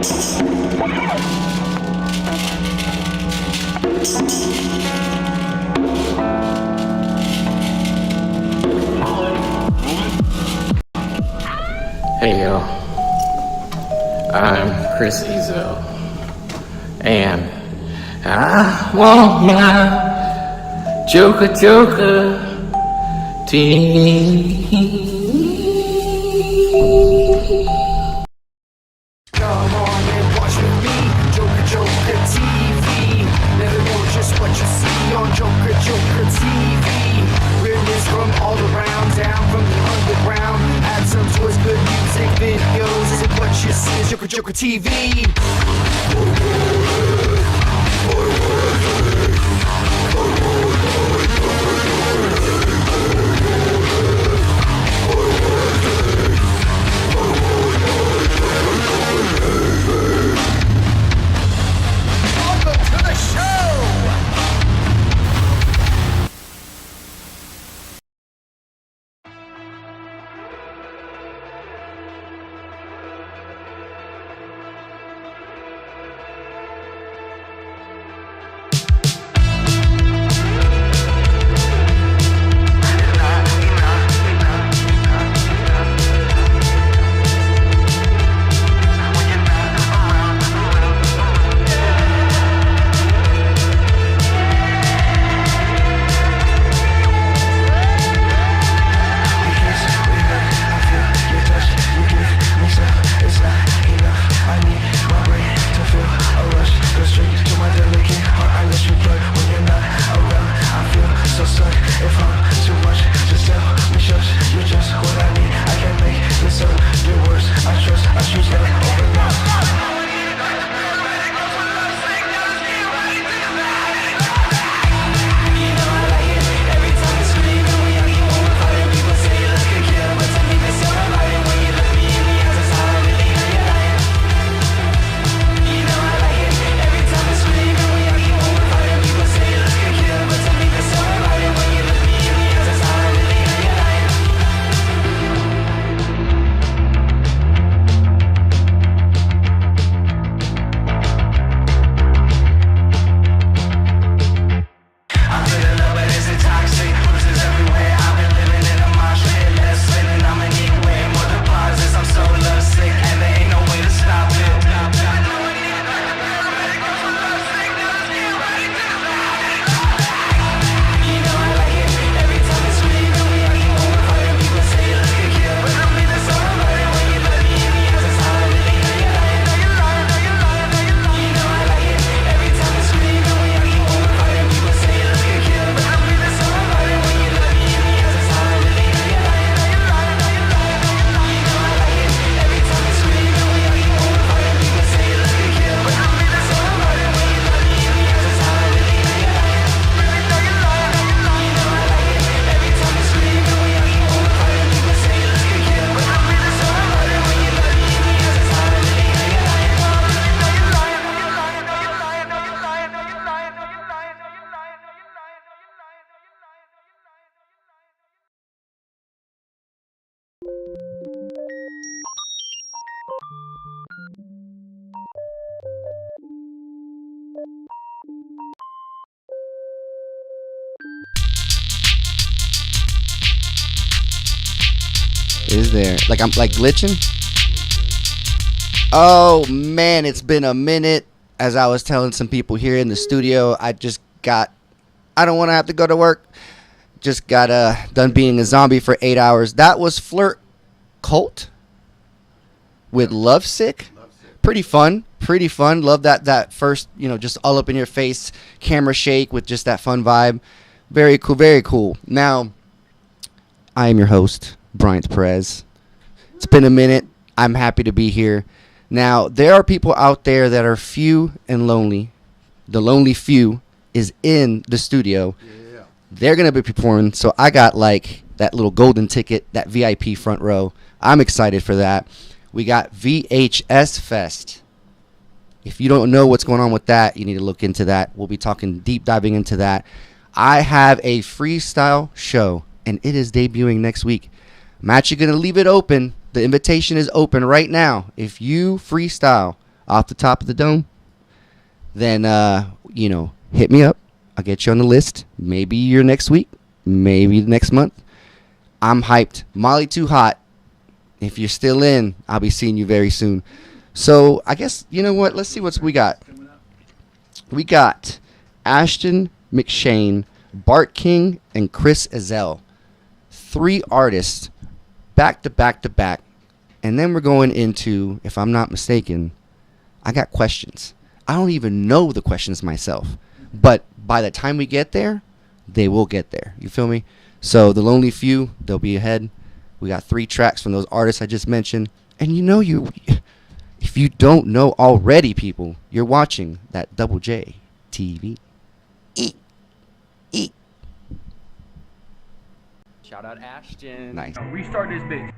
Hey yo, I'm Chris Ezelle, and I want my Joker team. Come on and watch with me, Joker TV. Never know just what you see on Joker TV. Realness from all around, down from the underground. Add some choice, good music, videos, and what you see is Joker TV. Welcome to the show! Is there like I'm like glitching? Oh man, it's been a minute. As I was telling some people here in the studio, I don't want to have to go to work. Just got done being a zombie for 8 hours. That was Flirtcult with Lovesick. Pretty fun. Love that first, just all up in your face camera shake with just that fun vibe. Very cool. Now, I am your host, Bryant Perez. It's been a minute. I'm happy to be here. Now, there are people out there that are few and lonely. The lonely few is in the studio. Yeah. They're going to be performing, so I got like that little golden ticket, that VIP front row. I'm excited for that. We got VHS Fest. If you don't know what's going on with that, you need to look into that. We'll be deep diving into that. I have a freestyle show, and it is debuting next week. I'm actually going to leave it open. The invitation is open right now. If you freestyle off the top of the dome, then, hit me up. I'll get you on the list. Maybe you're next week. Maybe next month. I'm hyped. Molly Too Hot. If you're still in, I'll be seeing you very soon. So, I guess, you know what? Let's see what we got. We got Ashton, McShane, Bart King, and Chris Ezelle. 3 artists back to back to back. And then we're going into, if I'm not mistaken, I got questions. I don't even know the questions myself. But by the time we get there, they will get there. You feel me? So the Lonely Few, they'll be ahead. We got 3 tracks from those artists I just mentioned. And if you don't know already, people, you're watching that Double J TV. Shout out Ashton. Nice. Restart this bitch.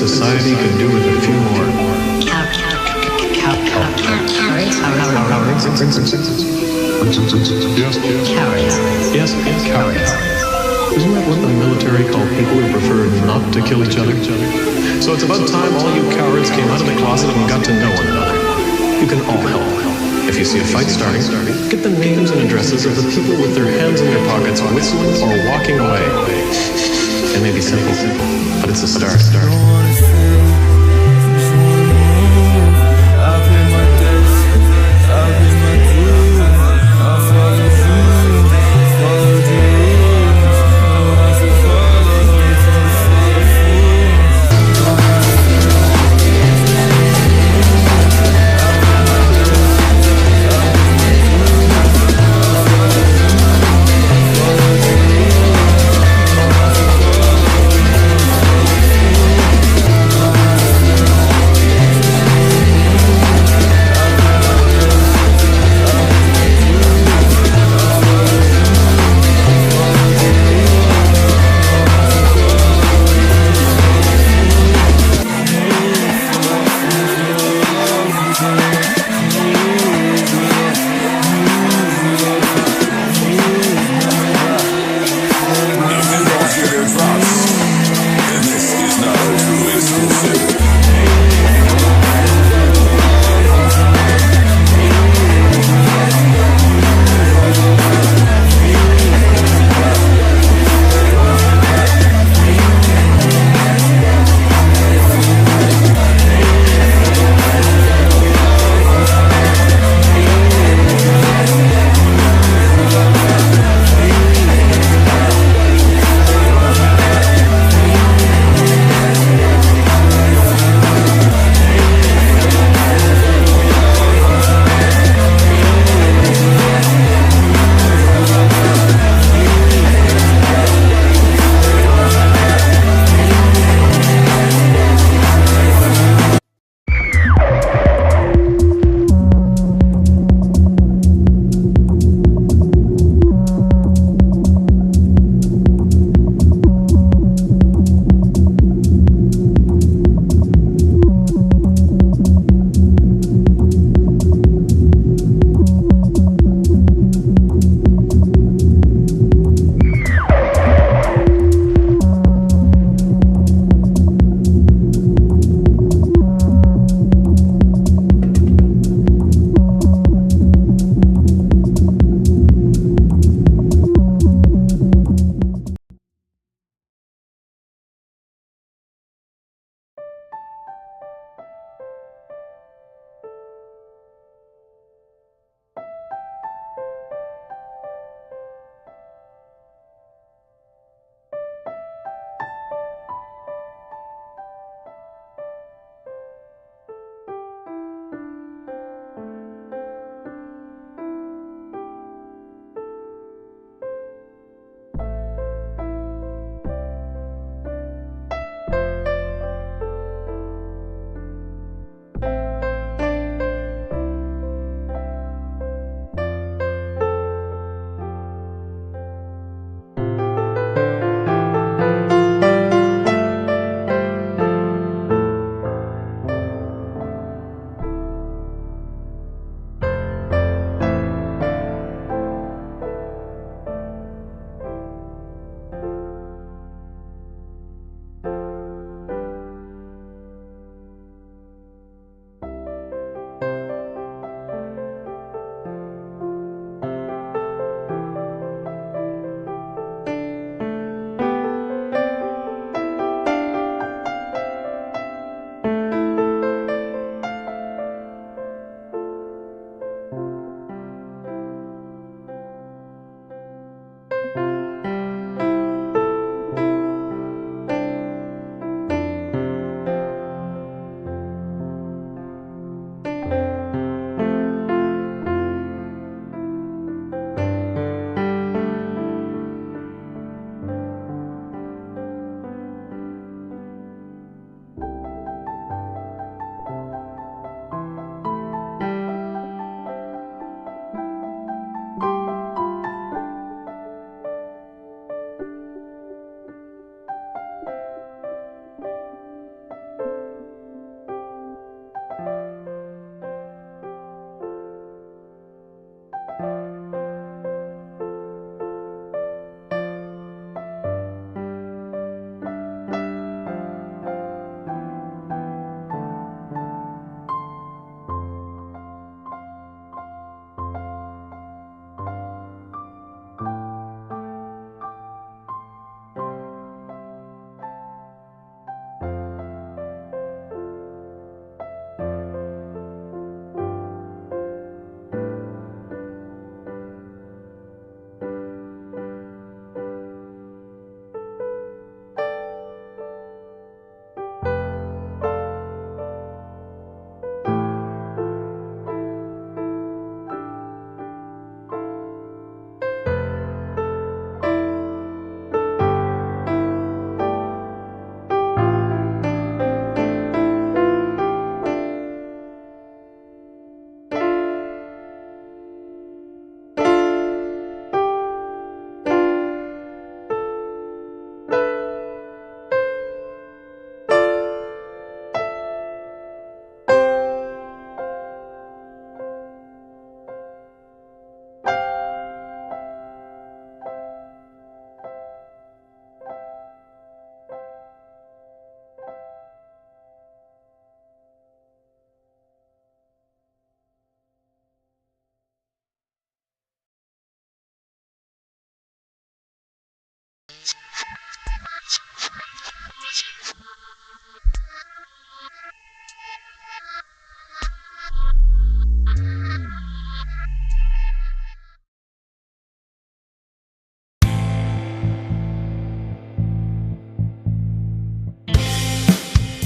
society could do with a few more. Yes, cowards. Isn't that what the military call people who prefer not to kill each other? So it's about time all you cowards came out of the closet and got to know one another. You can all help. If you see a fight starting, get the names and addresses of the people with their hands in their pockets, whistling or walking away. It may be simple, but it's a start.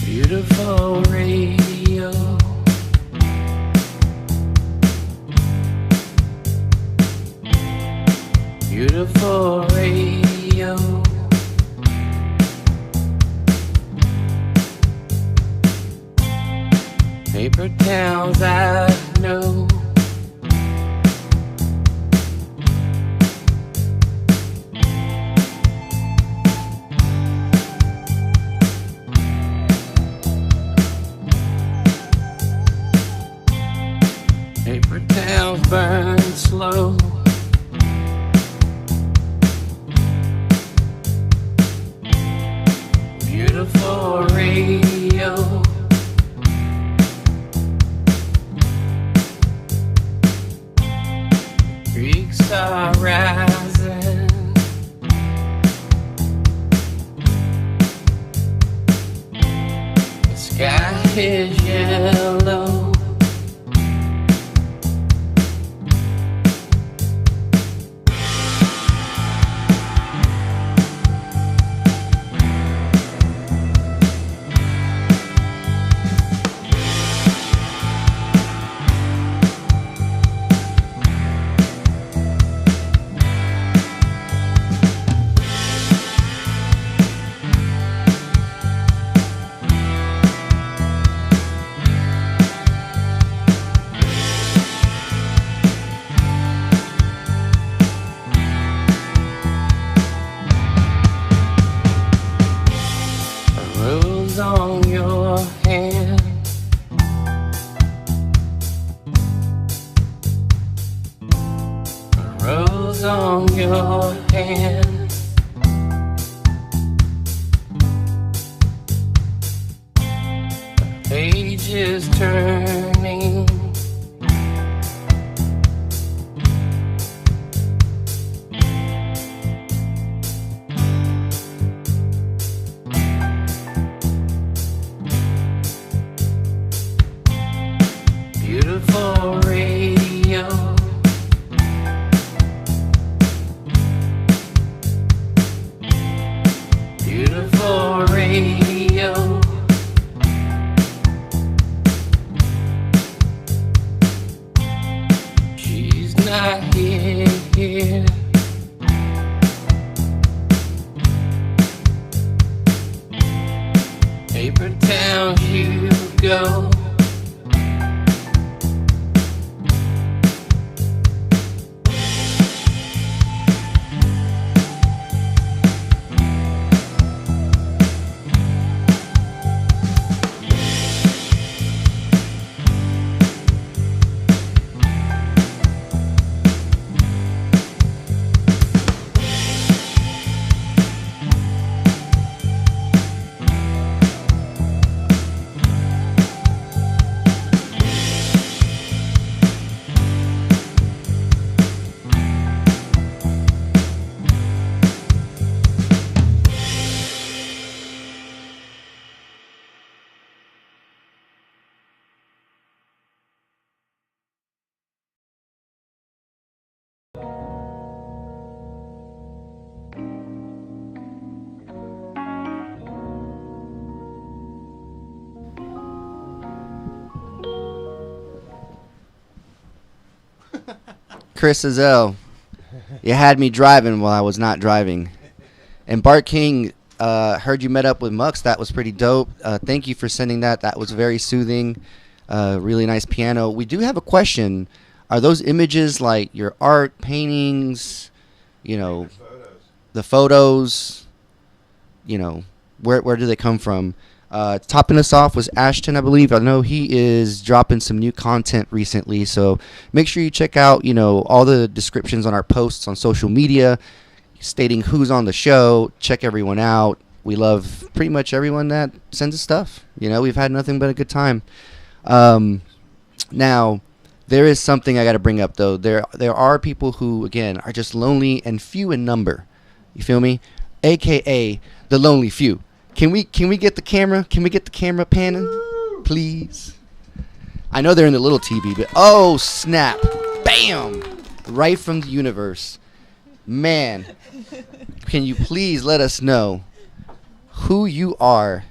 Beautiful radio. Beautiful radio. Paper towns I know. Paper towns burn slow. Beautiful radio. Creeks are rising. The sky is yellow. Rose on your hand. A rose on your hand. The page is turning. Beautiful radio. Beautiful radio. She's not here. Paper towns you go. Chris Ezelle, you had me driving while I was not driving. And Bart King, heard you met up with Mux. That was pretty dope. Thank you for sending that. That was very soothing. Really nice piano. We do have a question. Are those images like your art, paintings, you know, the photos, you know, where do they come from? Topping us off was Ashton, I believe. I know he is dropping some new content recently, so make sure you check out, you know, all the descriptions on our posts on social media stating who's on the show. Check everyone out. We love pretty much everyone that sends us stuff. You know, we've had nothing but a good time. Now, there is something I got to bring up, though. There are people who, again, are just lonely and few in number. You feel me? aka the Lonely Few. Can we get the camera? Can we get the camera panning, please? I know they're in the little TV, but oh snap! Bam! Right from the universe. Man, can you please let us know who you are?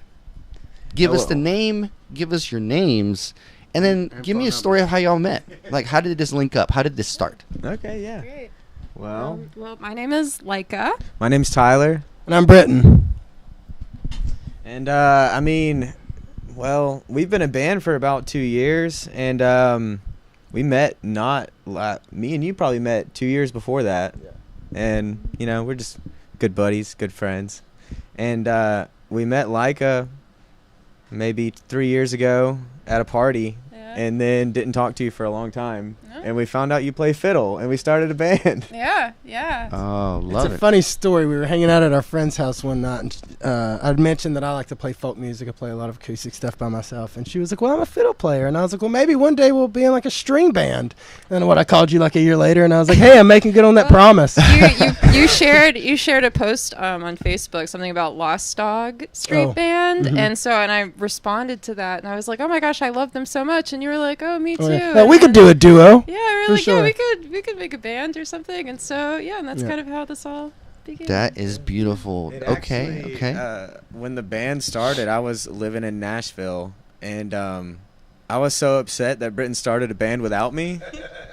Give us the name. Give us your names. And then give me a story of how y'all met. Like, how did this link up? How did this start? Okay, yeah. Great. Well, Well, my name is Laika. my name's Tyler. And I'm Britton. And, I mean, well, we've been a band for about 2 years. And we met me and you probably met 2 years before that. Yeah. And, you know, we're just good buddies, good friends. And we met Laika maybe 3 years ago at a party. And then didn't talk to you for a long time. No. And we found out you play fiddle, and we started a band. Yeah, yeah. Oh, love it. It's a funny story. We were hanging out at our friend's house one night, and I'd mentioned that I like to play folk music. I play a lot of acoustic stuff by myself. And she was like, well, I'm a fiddle player. And I was like, well, maybe one day we'll be in like a string band. And then I called you like a year later, and I was like, hey, I'm making good on that promise. You shared a post on Facebook, something about Lost Dog Street Band. Mm-hmm. And I responded to that, and I was like, oh my gosh, I love them so much. And you were like, oh, me too. Oh, yeah. Well, we could do a duo. Yeah, we were for like, sure. yeah, we could make a band or something. And so, yeah, and that's kind of how this all began. That is beautiful. Okay, Actually, okay. When the band started, I was living in Nashville, and I was so upset that Britton started a band without me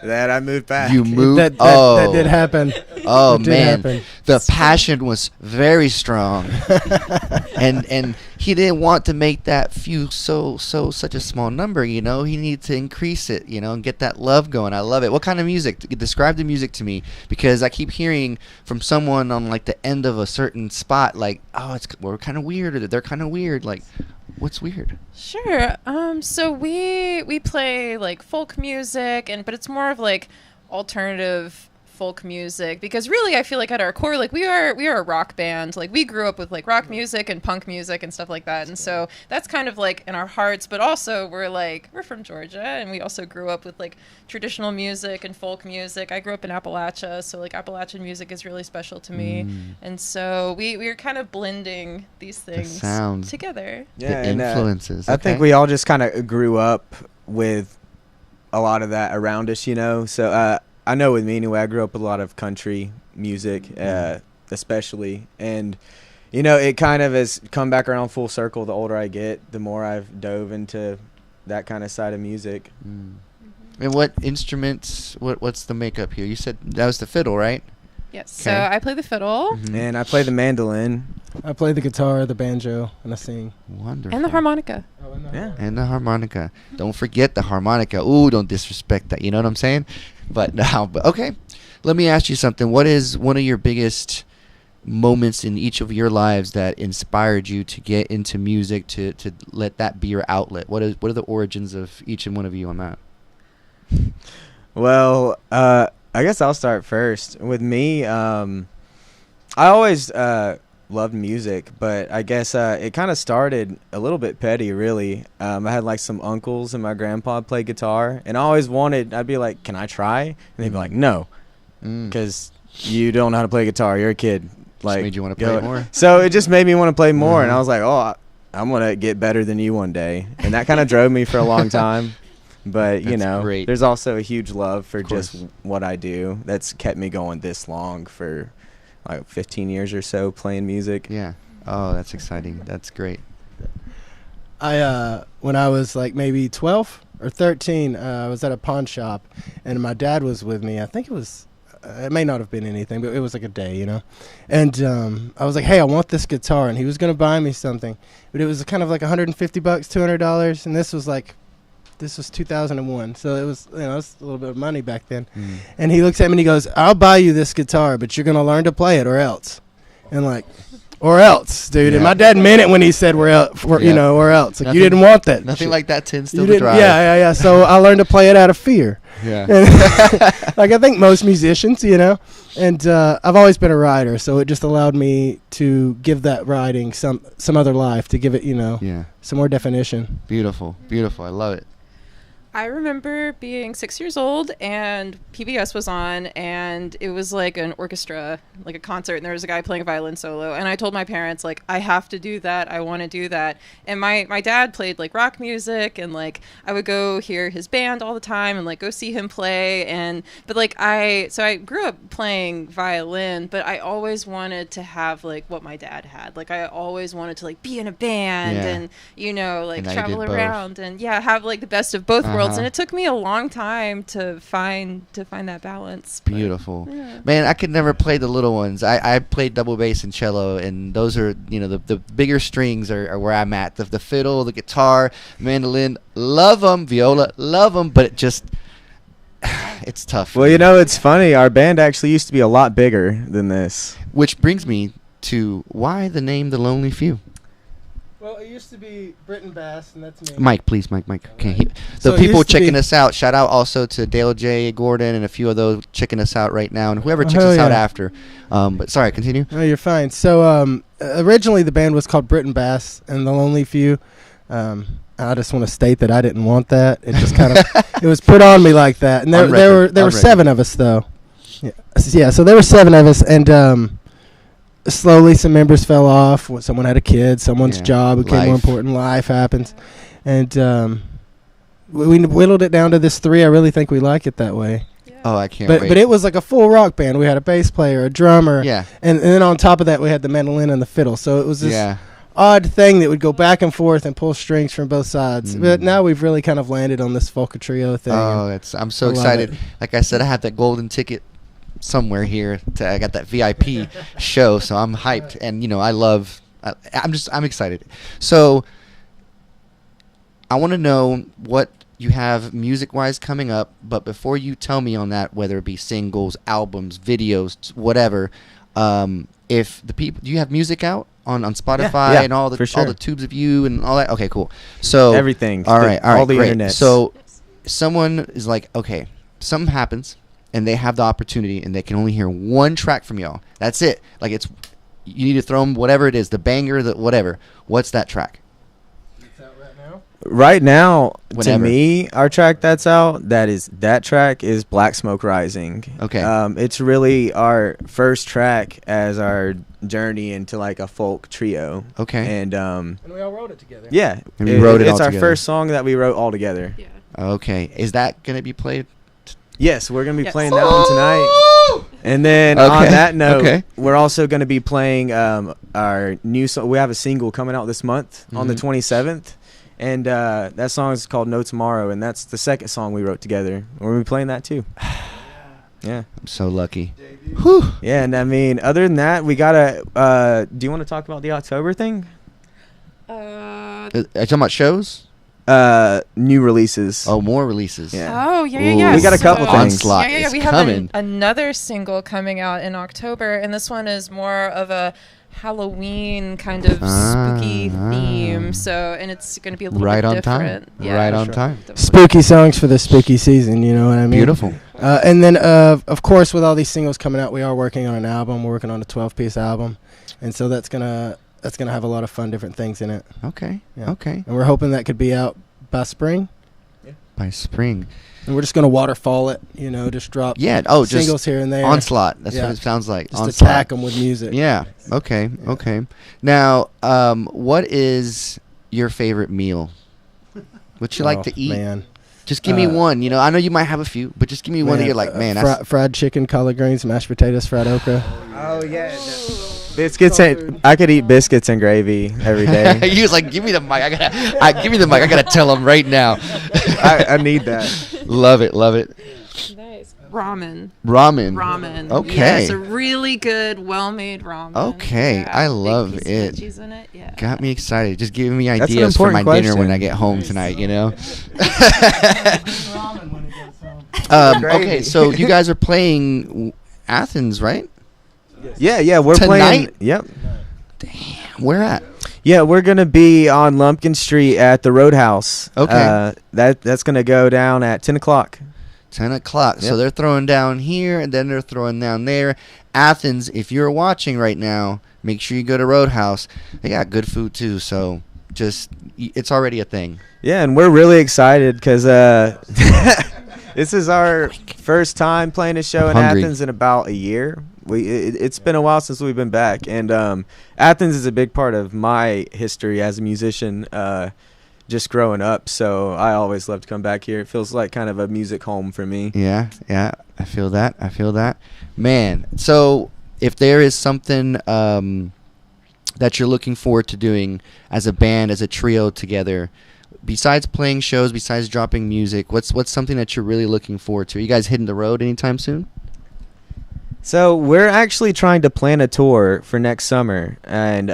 that I moved back. You moved? That did happen. Oh, It did man. happen. The passion was very strong. and he didn't want to make that few such a small number, you know. He needed to increase it, you know, and get that love going. I love it. What kind of music? Describe the music to me, because I keep hearing from someone on like the end of a certain spot, like, oh, we're kind of weird, or they're kind of weird. Like, what's weird? Sure. So we play like folk music, but it's more of like alternative folk music, because really I feel like at our core, like we are a rock band. Like we grew up with like rock music and punk music and stuff like that, and so that's kind of like in our hearts. But also we're from Georgia, and we also grew up with like traditional music and folk music. I grew up in Appalachia, so like Appalachian music is really special to me, and so we're kind of blending these things together. Yeah, the influences. I think we all just kind of grew up with a lot of that around us, you know. So I know with me anyway, I grew up with a lot of country music, especially. And, you know, it kind of has come back around full circle. The older I get, the more I've dove into that kind of side of music. And what instruments, what's the makeup here? You said that was the fiddle, right? Yes. Okay. So I play the fiddle. And I play the mandolin. I play the guitar, the banjo, and I sing. Wonderful. And the harmonica. Yeah. And the harmonica. Don't forget the harmonica. Ooh, don't disrespect that. You know what I'm saying? But okay. Let me ask you something. What is one of your biggest moments in each of your lives that inspired you to get into music, to let that be your outlet? What are the origins of each and one of you on that? Well, I guess I'll start first. With me, I always loved music, but I guess it kind of started a little bit petty, really. I had like some uncles and my grandpa play guitar, and I always I'd be like, can I try? And they'd be like, no, because you don't know how to play guitar. You're a kid. Like, just made you want to play more. So it just made me want to play more, and I was like, oh, I'm going to get better than you one day. And that kind of drove me for a long time. But, you know, great. There's also a huge love for just what I do that's kept me going this long for like 15 years or so playing music. Yeah. Oh, that's exciting. That's great. When I was like maybe 12 or 13, I was at a pawn shop, and my dad was with me. I think it was, it may not have been anything, but it was like a day, you know. And I was like, hey, I want this guitar, and he was going to buy me something. But it was kind of like $150, $200, and this was 2001, so it was, you know, it was a little bit of money back then. And he looks at me and he goes, I'll buy you this guitar, but you're gonna learn to play it or else. And like, or else, dude. And my dad meant it when he said you know, or else. Like, you didn't want that. Nothing like that to instill You the didn't, drive. yeah. So I learned to play it out of fear. Yeah. And like I think most musicians, you know. And I've always been a writer, so it just allowed me to give that writing some other life, to give it, you know, some more definition. Beautiful. I love it. I remember being 6 years old and PBS was on, and it was like an orchestra, like a concert, and there was a guy playing a violin solo, and I told my parents, like, I have to do that, I want to do that. And my dad played like rock music, and like I would go hear his band all the time and like go see him play. And but like I grew up playing violin, but I always wanted to have like what my dad had. Like I always wanted to like be in a band and like travel around and have like the best of both worlds. And it took me a long time to find that balance. Beautiful. Man, I could never play the little ones. I played double bass and cello, and those are, the bigger strings are where I'm at. The fiddle, the guitar, mandolin, love them. Viola, love them, but it's tough. Well, it's funny. Our band actually used to be a lot bigger than this. Which brings me to why the name The Lonely Few. Well, it used to be Britton Bass, and that's me. Mike, please, Mike. Okay. So The people checking us out, shout out also to Dale J. Gordon and a few of those checking us out right now, and whoever checks us out after. But sorry, continue. Oh, you're fine. So originally the band was called Britton Bass and The Lonely Few. I just want to state that I didn't want that. It just kind of it was put on me like that. And there were 7 of us though. Yeah. So there were 7 of us, and slowly some members fell off. Someone had a kid. Someone's job became more important. Life happens, and we whittled it down to this 3. I really think we like it that way. Oh, I can't wait. But it was like a full rock band. We had a bass player, a drummer, and then on top of that we had the mandolin and the fiddle. So it was this odd thing that would go back and forth and pull strings from both sides. But now we've really kind of landed on this Folka Trio thing. Oh, I'm so excited. Like I said, I have that golden ticket somewhere here. I got that VIP show, so I'm hyped, and I'm excited. So I want to know what you have music-wise coming up, but before you tell me on that, whether it be singles, albums, videos, whatever, if the people, do you have music out on Spotify and all the tubes of you and all that? Okay, cool. So everything. All right, all the great. internet. So someone is like, okay, something happens, and they have the opportunity, and they can only hear one track from y'all. That's it. Like you need to throw them whatever it is, the banger, the whatever. What's that track? Right now, Whenever. to me, our track that's out, that track is Black Smoke Rising. Okay. It's really our first track as our journey into like a folk trio. Okay. And we all wrote it together. Yeah. And we wrote it all It's our together. first song that we wrote all together. Yeah. Okay. Is that going to be played? Yes, we're going to be playing that one tonight. And then on that note, we're also going to be playing our new song. We have a single coming out this month on the 27th. And that song is called No Tomorrow, and that's the second song we wrote together. We'll be playing that too. Yeah. I'm so lucky. Whew. Yeah, and I mean, other than that, we gotta. Do you want to talk about the October thing? Are you talking about shows? New releases. Oh, more releases. Yeah. Oh, yeah. We got a couple things. Onslaught Yeah. is We coming. have another single coming out in October, and this one is more of a Halloween kind of spooky theme. So, and it's going to be a little bit different. Yeah, right on time. Spooky songs for the spooky season, you know what I mean? Beautiful. And then, of course, with all these singles coming out, we are working on an album. We're working on a 12-piece album, and so that's gonna have a lot of fun, different things in it. Okay. Yeah. Okay. And we're hoping that could be out by spring. By spring. And we're just gonna waterfall it, just drop singles here and there. Onslaught. That's what it sounds like. Just Onslaught. attack them with music. Yeah. Okay. Yeah. Okay. Now, what is your favorite meal? What you like to eat? Man. Just give me one. I know you might have a few, but just give me one that you're like, man, that's fried chicken, collard greens, mashed potatoes, fried okra. Oh yeah. Biscuits I could eat biscuits and gravy every day. He was like, give me the mic. Give me the mic. I gotta tell him right now. I need that. Love it. Nice. Ramen. Okay. Yeah, it's a really good, well-made ramen. Okay, Yeah, I big love piece of it. Cheese in it. Yeah. Got me excited. Just giving me an ideas for my important dinner when question. I get home tonight. Gravy. Okay, so you guys are playing Athens, right? Yeah, we're Tonight? playing. Yep. Where at? Yeah, we're gonna be on Lumpkin Street at the Roadhouse. Okay. That's gonna go down at 10 o'clock. 10 o'clock. So Yep. they're throwing down here, and then they're throwing down there. Athens, if you're watching right now, make sure you go to Roadhouse. They got good food, too, so it's already a thing. Yeah, and we're really excited because this is our first time playing a show in Athens in about a year. It's been a while since we've been back, and Athens is a big part of my history as a musician, just growing up. So I always love to come back here. It feels like kind of a music home for me. Yeah, I feel that. Man, so if there is something that you're looking forward to doing as a band, as a trio together, besides playing shows, besides dropping music, what's something that you're really looking forward to? Are you guys hitting the road anytime soon? So we're actually trying to plan a tour for next summer, and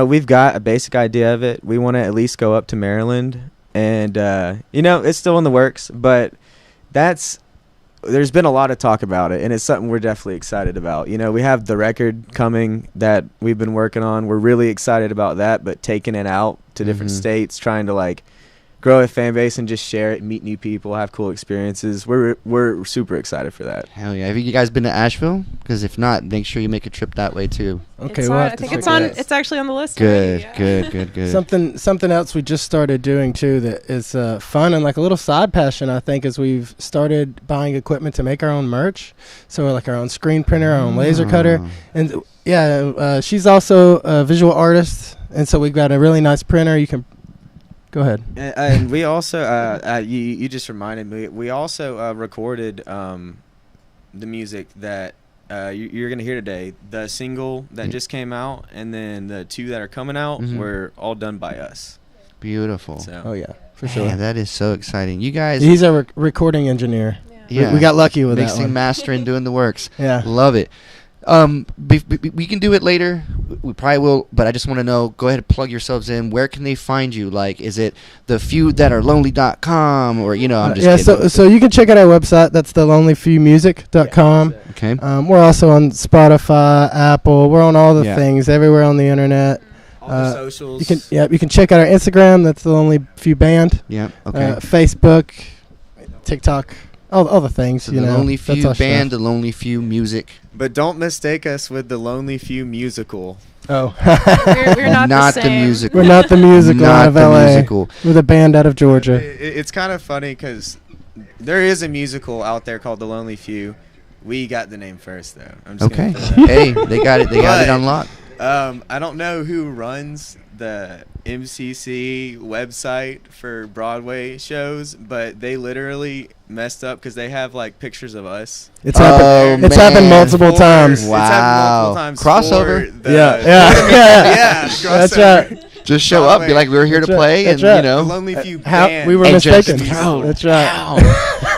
we've got a basic idea of it. We want to at least go up to Maryland, and it's still in the works, but there's been a lot of talk about it, and it's something we're definitely excited about. We have the record coming that we've been working on. We're really excited about that, but taking it out to different states, trying to grow a fan base and just share it, meet new people, have cool experiences. We're super excited for that. Hell yeah. Have you guys been to Asheville? Because if not, make sure you make a trip that way too. Okay, I think it's actually on the list. Good. Something else we just started doing too that is fun and like a little side passion, I think, is we've started buying equipment to make our own merch. So we're like our own screen printer, our own laser cutter, and she's also a visual artist, and so we've got a really nice printer. You can go ahead. And we also you just reminded me. We also recorded the music that you're gonna hear today. The single that just came out, and then the two that are coming out were all done by us. Beautiful. So. Oh yeah, for sure. Yeah, that is so exciting. You guys. He's a recording engineer. Yeah, we got lucky with mixing, that one. mastering, doing the works. Yeah, love it. We can do it later. We probably will, but I just want to know. Go ahead and plug yourselves in. Where can they find you? Like, is it thefewthatarelonely.com or I'm just kidding. So you can check out our website. That's thelonelyfewmusic.com. Okay. We're also on Spotify, Apple. We're on all the things everywhere on the internet. All the socials. You can check out our Instagram. That's The Lonely Few Band. Yeah. Okay. Facebook, TikTok. All the things, so the Lonely Few Band, stuff. the Lonely Few Music. But don't mistake us with the Lonely Few musical. Oh, we're not the same. musical. We're not the musical out of LA. Musical. We're the band out of Georgia. It's kind of funny because there is a musical out there called The Lonely Few. We got the name first, though. I'm just okay. gonna throw that. Hey, they got it. They got it unlocked. I don't know who runs the MCC website for Broadway shows, but they literally messed up because they have pictures of us. It's happened. It's happened multiple times. Wow. It's happened multiple times. Crossover. Yeah. Crossover. That's right. Just show up, be like, we're here to play, and right. The Lonely Few How band. we were And mistaken. just throw That's right.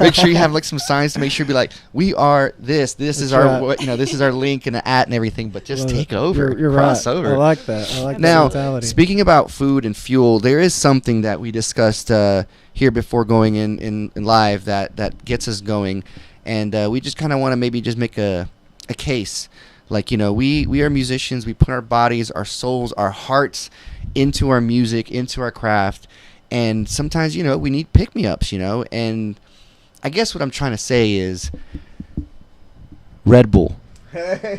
make sure you have some signs to make sure be like, we are this. This is our this is our link and the @ and everything. But just take over, You're cross right. over. I like that. I like that Now, mentality. speaking about food and fuel, there is something that we discussed here before going in live that gets us going, and we just kind of want to maybe just make a case. Like, we are musicians. We put our bodies, our souls, our hearts into our music, into our craft. And sometimes, we need pick-me-ups, And I guess what I'm trying to say is Red Bull,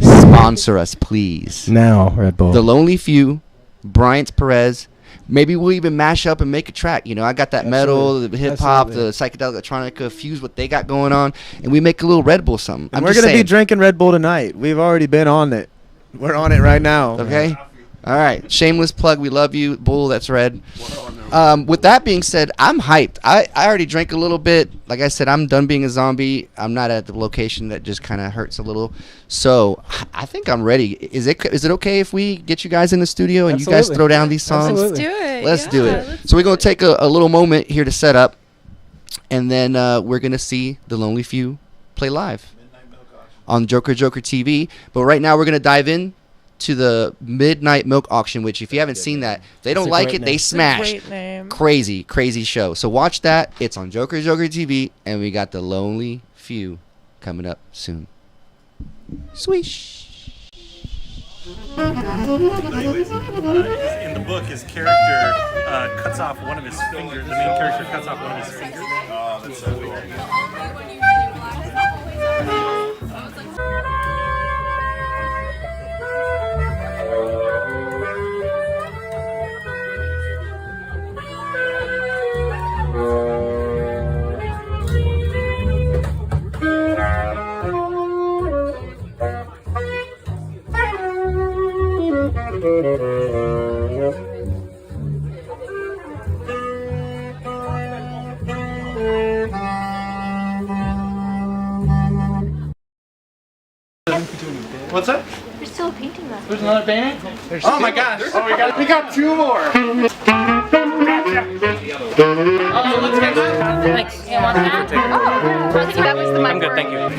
sponsor us, please. Now, Red Bull. The Lonely Few, Bryant Perez. Maybe we'll even mash up and make a track. I got that metal, the hip-hop, the psychedelic electronica, fuse what they got going on, and we make a little Red Bull something. And we're going to be drinking Red Bull tonight. We've already been on it. We're on it right now. Okay? All right. Shameless plug. We love you. Bull, that's red. With that being said, I'm hyped. I already drank a little bit. Like I said, I'm done being a zombie. I'm not at the location that just kind of hurts a little. So I think I'm ready. Is it okay if we get you guys in the studio and you guys throw down these songs? Absolutely. Let's do it. Let's do it. So we're going to take a little moment here to set up, and then we're going to see the Lonely Few play live on Joker Joker TV. But right now we're going to dive in to the Midnight Milk Auction, which if you haven't seen that, they don't like it, they smash. Great name. Crazy show. So watch that. It's on Joker Joker TV, and we got the Lonely Few coming up soon. Swish. Anyways, in the book, his character cuts off one of his fingers. The main character cuts off one of his fingers. Oh, that's so cool. What's that? There's still a painting left. There's another painting? Oh my gosh! Oh, we got two more. Oh, let's get that. Thanks. You want that? Oh, that was the I'm good, thank you.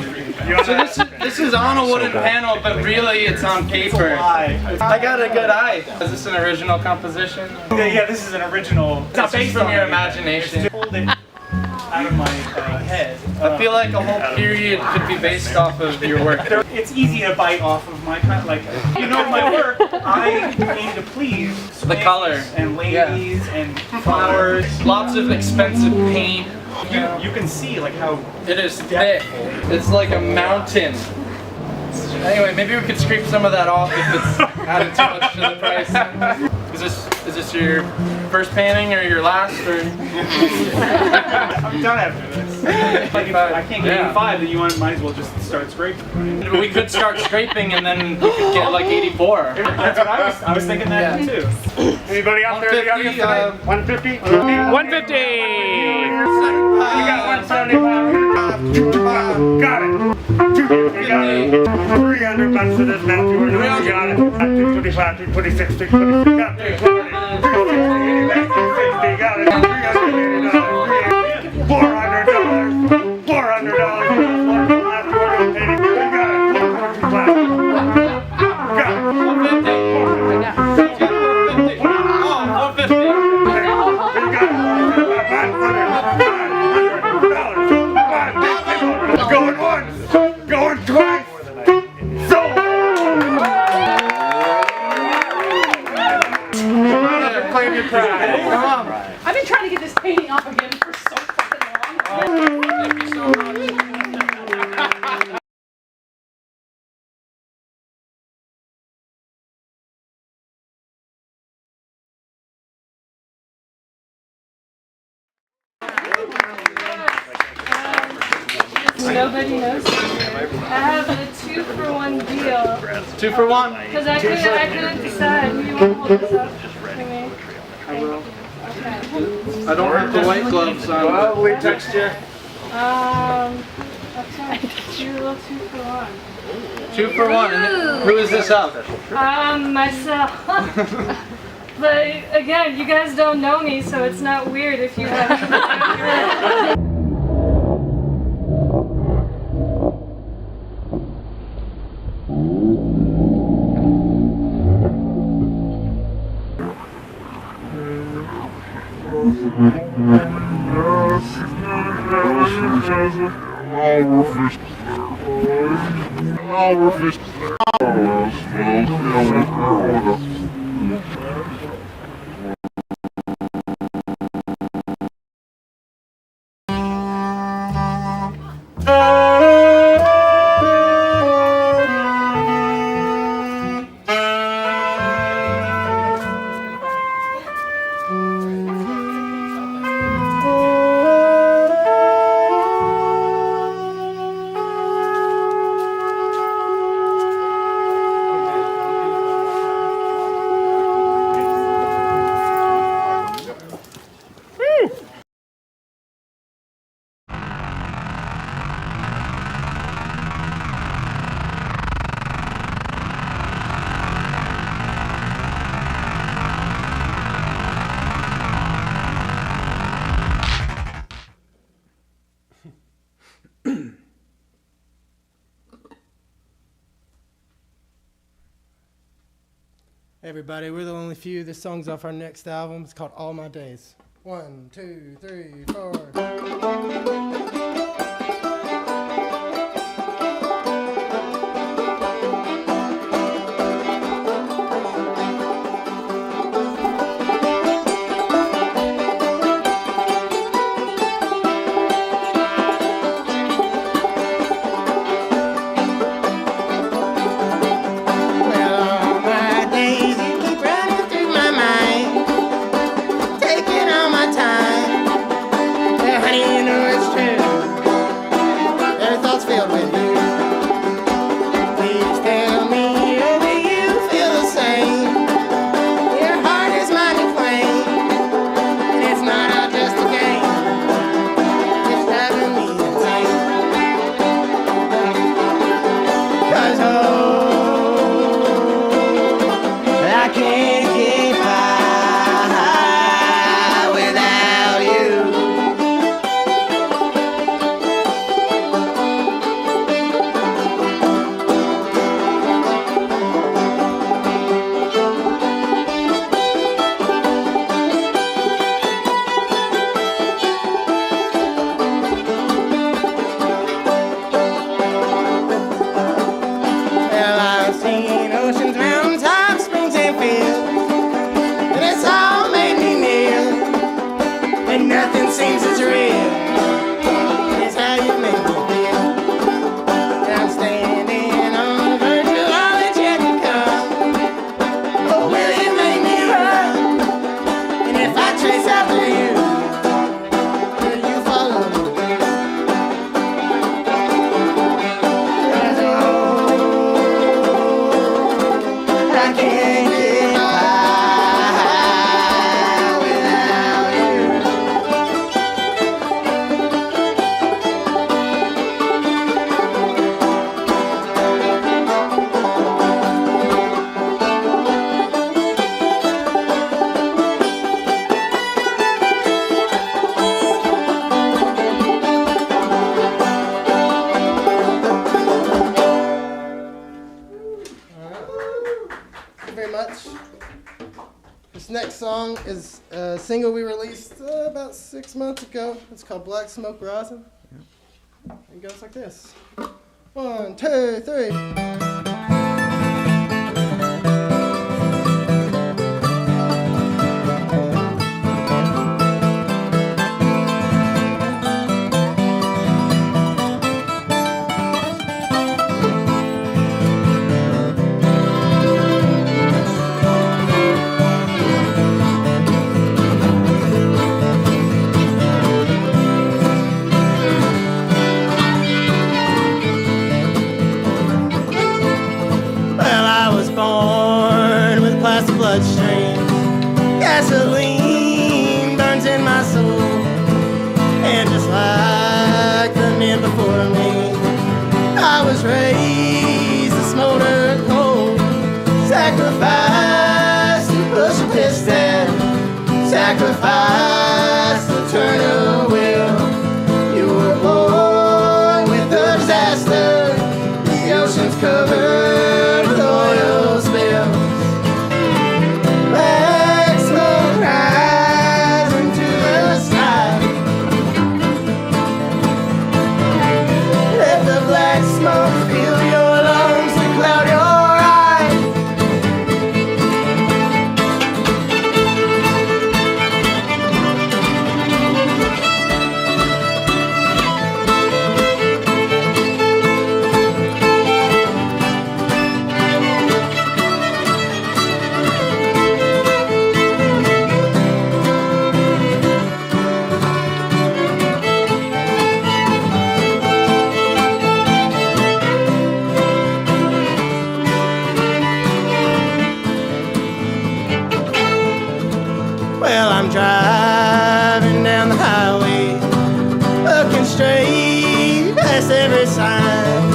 So this is on a wooden panel, but really it's on paper. I got a good eye. Is this an original composition? Yeah, this is an original. It's based from your imagination. Pulled it out of my head. I feel like a whole period could be based off of your work. It's easy to bite off of my kind, like my work. I aim to please The color and ladies and flowers. Lots of expensive paint. You can see like how It is thick. It's like a mountain. Anyway, maybe we could scrape some of that off if it's added too much to the price. Is this your first painting or your last? Or I'm done after this. Like if I can't get 85, then you might as well just start scraping. Right? We could start scraping and then we could get like 84. That's what I was thinking that too. Anybody out there in the audience tonight? 150? 150! You got 175. Got it. 250. You got it. 300 bucks for this now. 200. You got it. 225, 226, 227. Got it. 250. Got it. $380. $400. $400. Last order painting. You got it. Going once, going twice. Sold. Claim your pride. Come on. I've been trying to get this painting off again for so fucking long. Thank you so much. Nobody knows. I have a 2-for-1 deal. 2 for 1? Because I couldn't decide. Who you want to hold this up for me? I will. Okay. I don't have the white gloves on. Well, we text you. Okay. You're a little 2-for-1. 2 for 1. And who is this of? Myself. But again, you guys don't know me, so it's not weird if you have. Hey everybody, we're the only few. This song's off our next album. It's called All My Days. 1, 2, 3, 4. Honey, you know it's can't get by without you. Well, I've seen oceans, mountains, high springs, and fields, and it's all made me kneel, and nothing seems as real as how you make me feel. I'm standing on the verge of all that yet to come. Oh, will you make me run? And if I trace after you, will you follow me? There's a road I can't get by without you. Thank you very much. This next song is a single we released about 6 months ago. It's called Black Smoke Rising. It goes like this. 1, 2, 3. Well, I was born with plastic bloodstream. Gasoline burns in my soul. And just like the men before me, I was raised to smolder coal. Sacrifice to push a piston. Sacrifice to turn a wheel. You were born with a disaster. The ocean's covered with oil spills. Black smoke rising to the sky. Let the black smoke fill your lungs and cloud your eyes. Well, I'm driving down the highway, looking straight past every sign.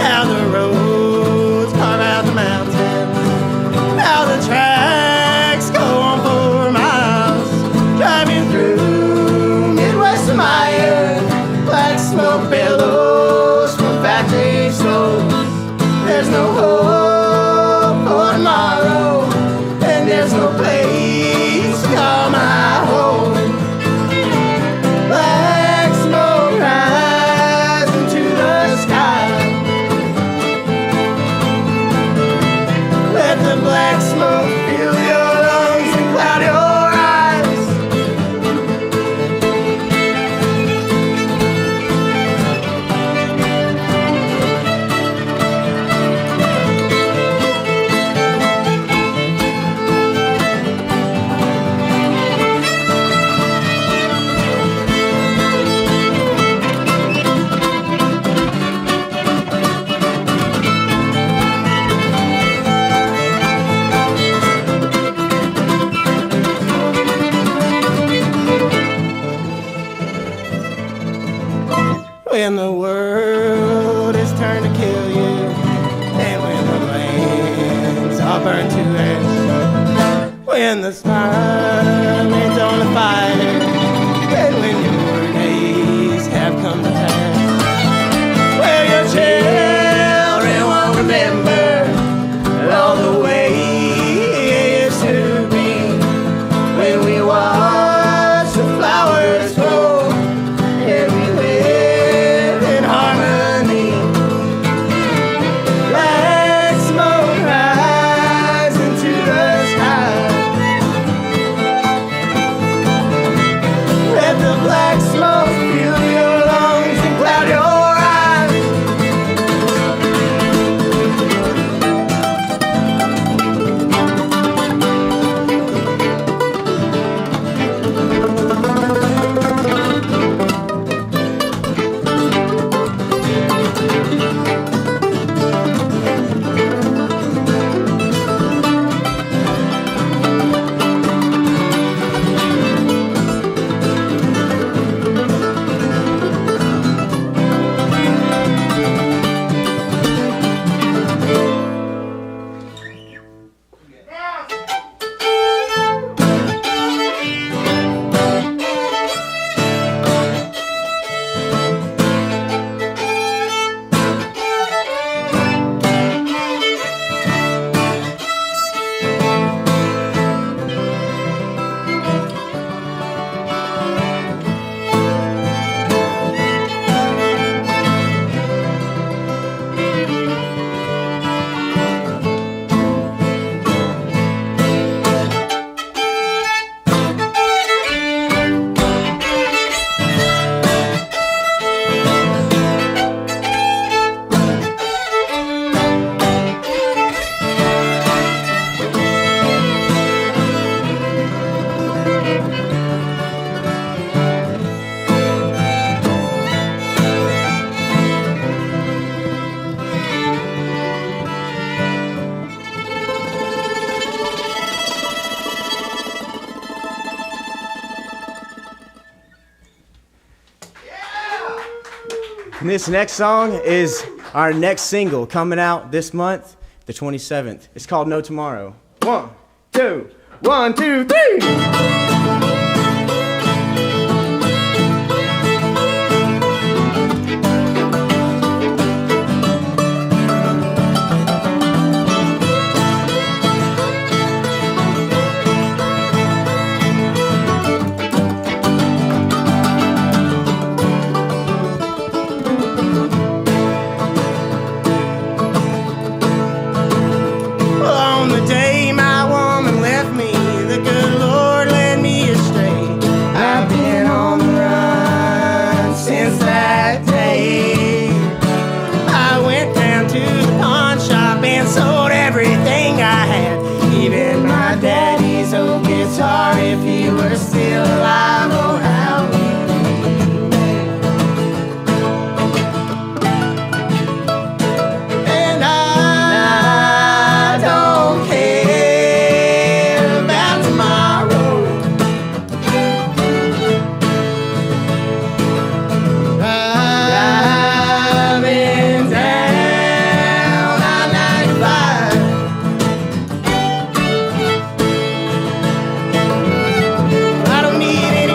How the roads carve out the mountains, how the tracks go on for miles. Driving through Midwest Maya, black smoke billows from factory stoves. There's no hope for tomorrow, and there's no place to call my home. when the sun is on the fire, and when your days have come to pass, well, your children won't remember all the way it used to be when we watched the flowers grow and we lived in harmony. Black smoke rising to the sky. Let the black smoke fill your lungs and cloud your eyes. And this next song is our next single coming out this month, the 27th. It's called No Tomorrow. 1, 2, 1, 2, 3. On the day my woman left me, the good Lord led me astray. I've been on the run since that day. I went down to the pawn shop and sold everything I had, even my daddy's old guitar, if he were still alive. Oh, how he would be mad. And I don't care about tomorrow. Driving down I-95. I don't need any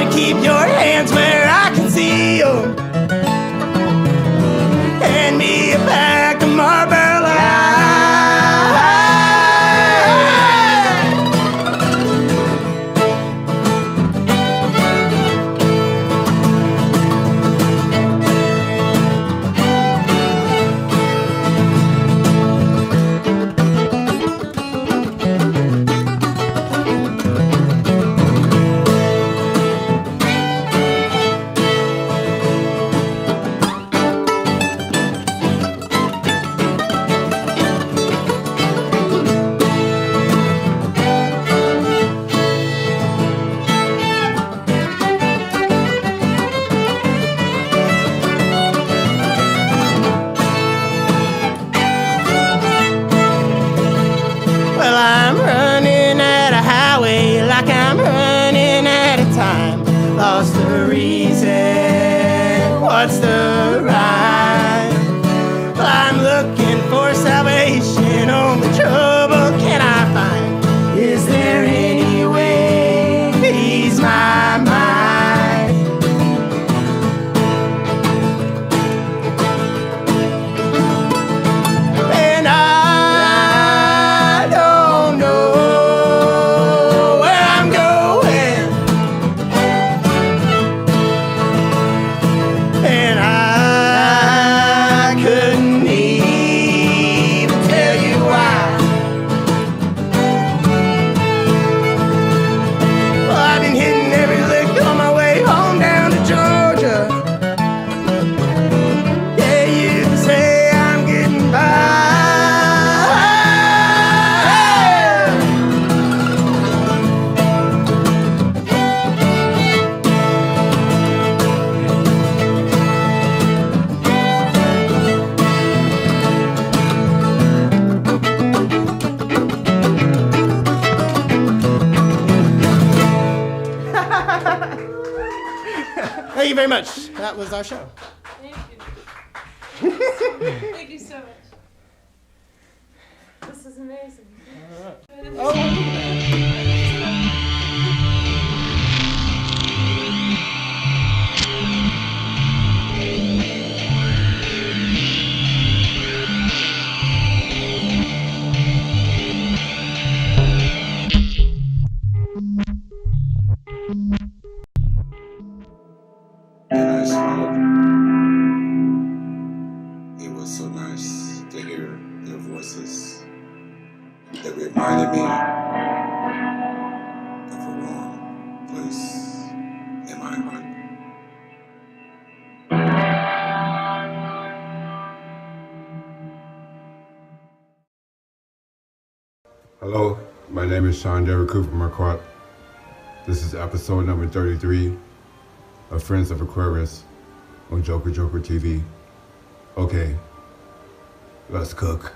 to keep your hands where I can see them. Hand me a pack of Marlboro Lights. Lost the reason, what's the rhyme? I'm looking for salvation, only trouble can I find? Is there any way to ease my mind? And I don't know where I'm going. And I couldn't even tell you why. Well, I've been hitting every lick on my way home down to Georgia. Yeah, you can say I'm getting by. Thank you very much. That was our show. Thank you. Thank you so much. This is amazing. And I smoked. It was so nice to hear their voices. That reminded me of a warm place in my heart. Hello, my name is Derrick from Marquardt. This is episode number 33 of Friends of Aquarius on JOKERJOKERtv. Okay, let's cook.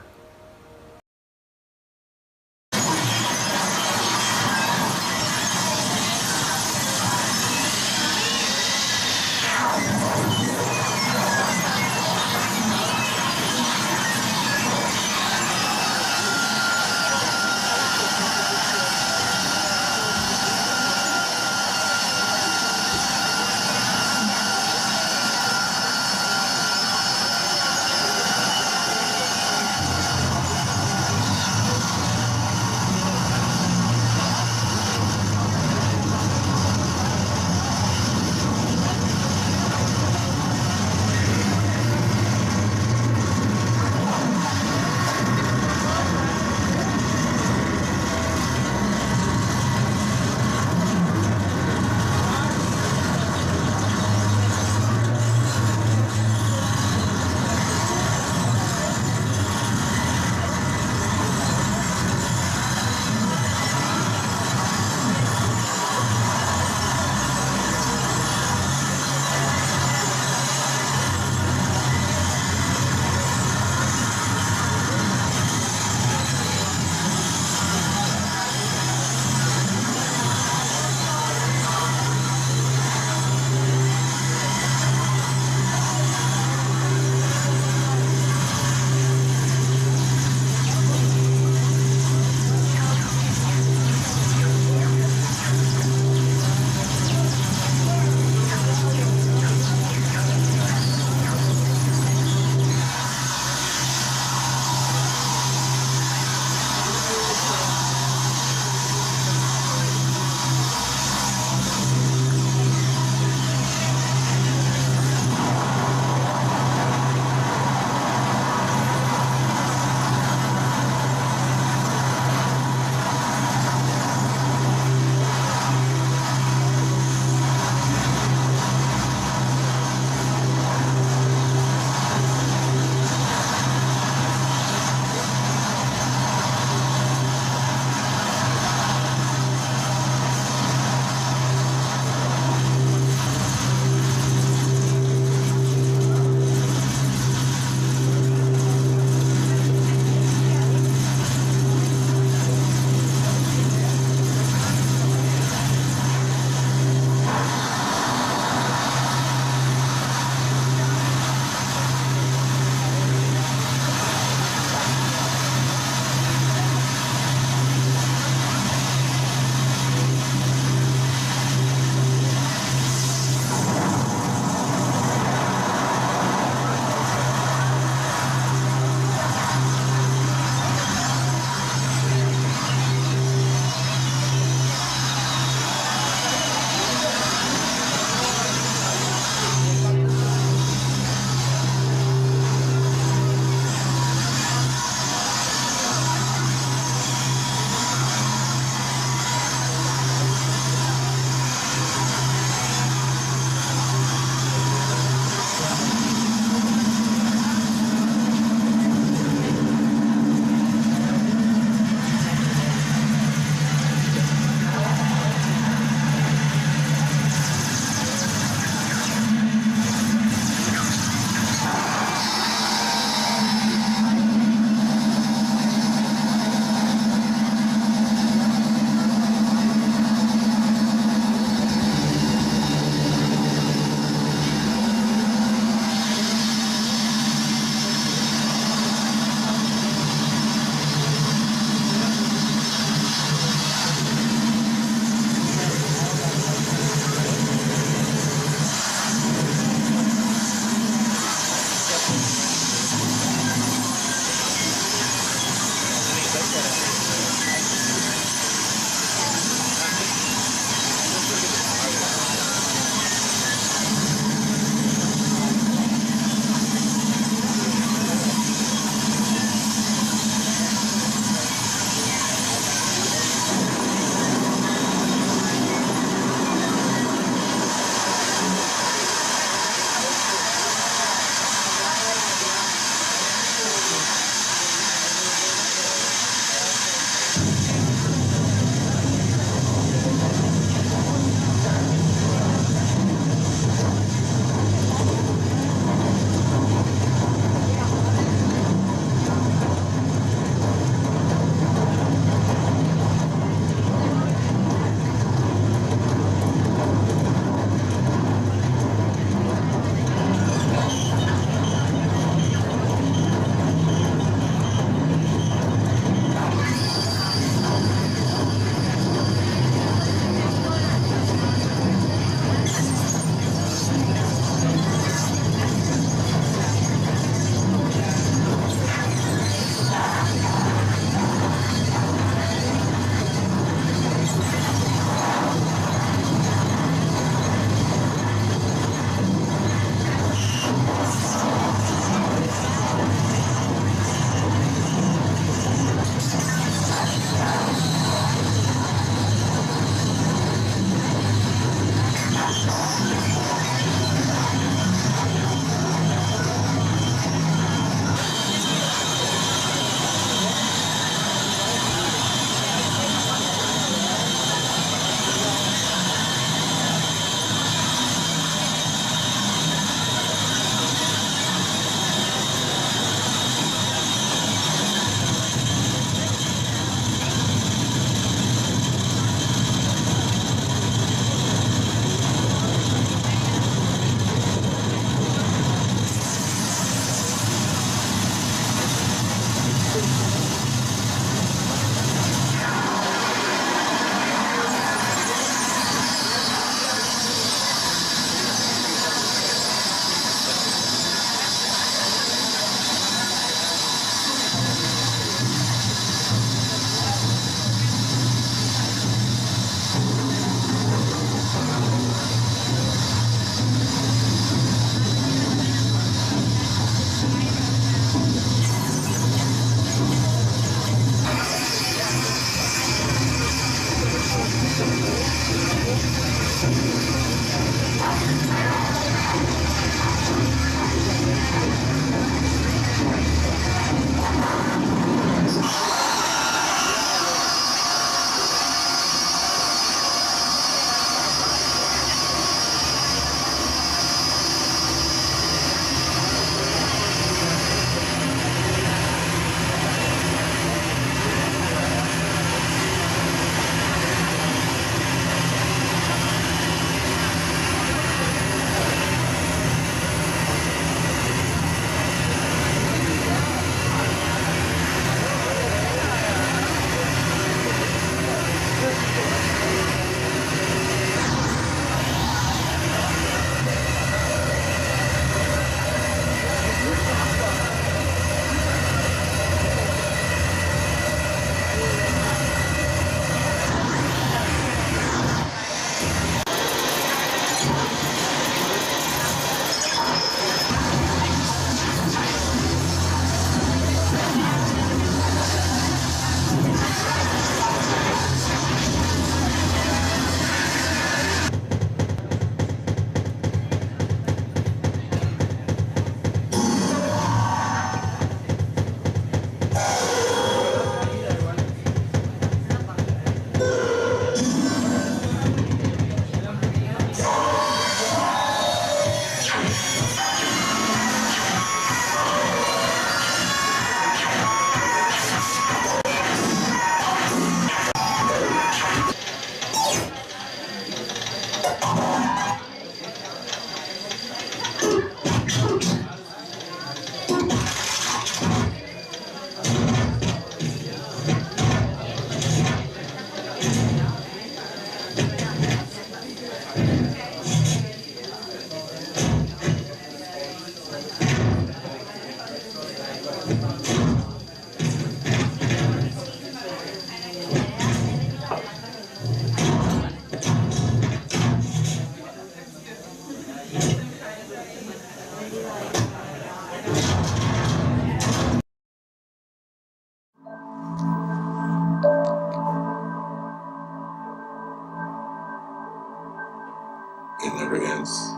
It never ends.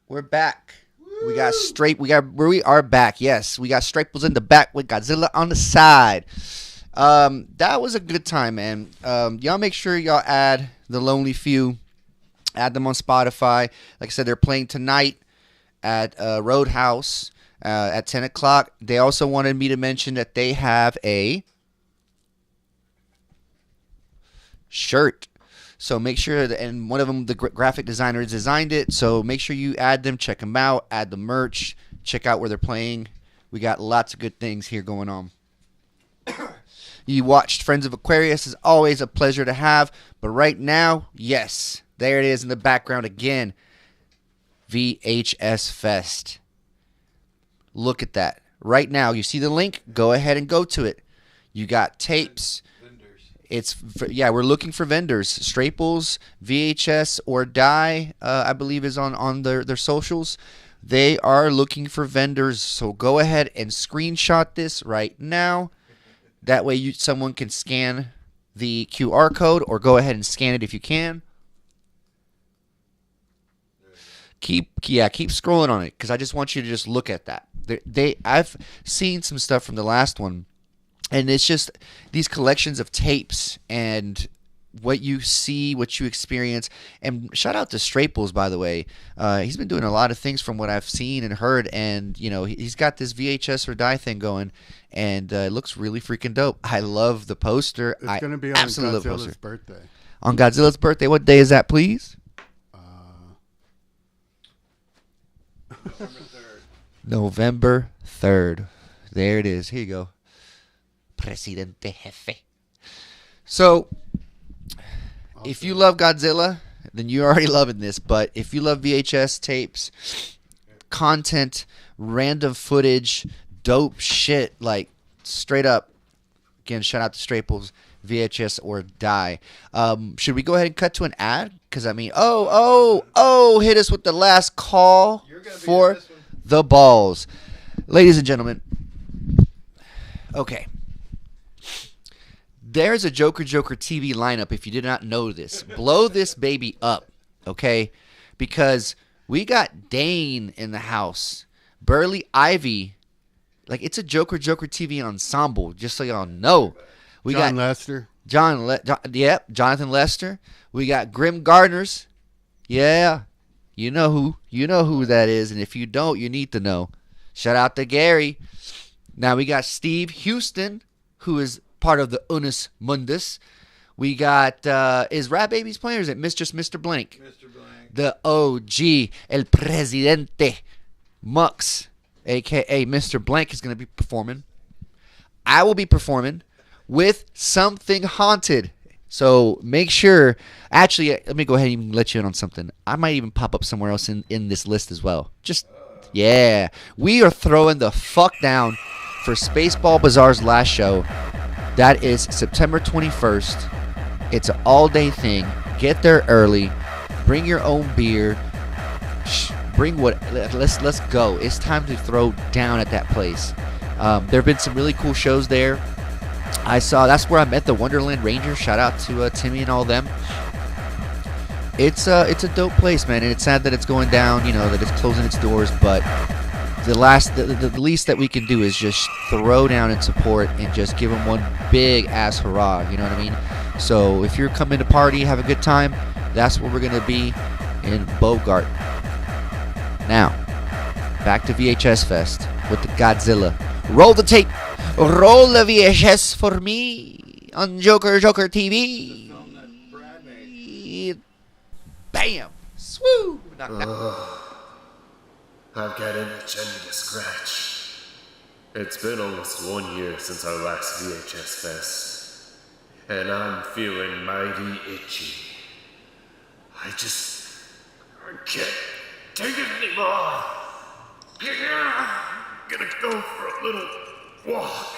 We're back. We are back. Yes, we got Straples in the back with Godzilla on the side. That was a good time, man. Y'all make sure y'all add the Lonely Few. Add them on Spotify. Like I said, they're playing tonight at Roadhouse at 10 o'clock. They also wanted me to mention that they have a shirt. So make sure that, and one of them, the graphic designer, designed it. So make sure you add them, check them out, add the merch, check out where they're playing. We got lots of good things here going on. You watched Friends of Aquarius. Is always a pleasure to have. But right now, yes, there it is in the background again. VHS Fest. Look at that. Right now, you see the link? Go ahead and go to it. You got tapes. We're looking for vendors. Straples, VHS, or Die, I believe is on their socials. They are looking for vendors, so go ahead and screenshot this right now. That way someone can scan the QR code, or go ahead and scan it if you can. Keep scrolling on it, because I just want you to just look at that. I've seen some stuff from the last one. And it's just these collections of tapes and what you see, what you experience. And shout out to Straples, by the way. He's been doing a lot of things from what I've seen and heard. And, you know, he's got this VHS or Die thing going. And it looks really freaking dope. I love the poster. It's going to be on Godzilla's birthday. On Godzilla's birthday. What day is that, please? November 3rd. There it is. Here you go. Presidente Jefe. So, if you love Godzilla, then you're already loving this. But if you love VHS tapes, content, random footage, dope shit, like straight up, again, shout out to Straples, VHS or Die. Should we go ahead and cut to an ad? Because, I mean, hit us with the last call for the balls. Ladies and gentlemen, okay. There's a Joker TV lineup, if you did not know this. Blow this baby up, okay? Because we got Dane in the house. Burley Ivy. Like, it's a Joker TV ensemble, just so y'all know. We got Lester. Jonathan Lester. We got Grim Gardners. Yeah. You know who that is, and if you don't, you need to know. Shout out to Gary. Now we got Steve Houston, who is part of the Unus Mundus. We got, is Rat Babies playing, or is it Mr. Blank? Mr. Blank. The OG, El Presidente, Mux, a.k.a. Mr. Blank, is going to be performing. I will be performing with Something Haunted. So make sure, actually, let me go ahead and let you in on something. I might even pop up somewhere else in this list as well. Yeah. We are throwing the fuck down for Spaceball Bazaar's last show. That is September 21st. It's an all-day thing. Get there early. Bring your own beer. Let's go. It's time to throw down at that place. There have been some really cool shows there. That's where I met the Wonderland Rangers. Shout out to Timmy and all them. It's a dope place, man, and it's sad that it's going down, that it's closing its doors, but the least that we can do is just throw down in support and just give them one big ass hurrah, you know what I mean? So if you're coming to party, have a good time, that's where we're going to be in Bogart. Now, back to VHS Fest with the Godzilla. Roll the tape. Roll the VHS for me on Joker TV. Bam! Swoo! I've got an itch under the scratch. It's been almost 1 year since our last VHS Fest, and I'm feeling mighty itchy. I can't take it anymore. I'm gonna go for a little walk.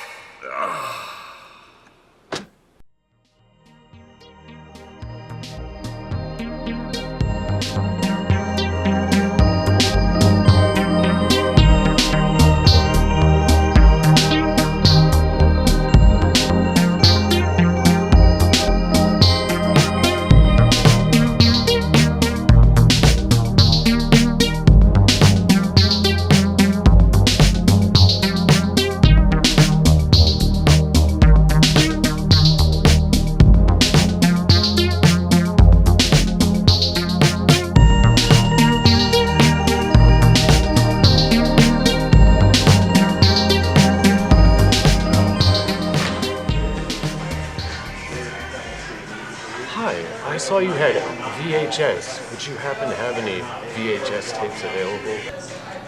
I saw you had VHS. Would you happen to have any VHS tapes available?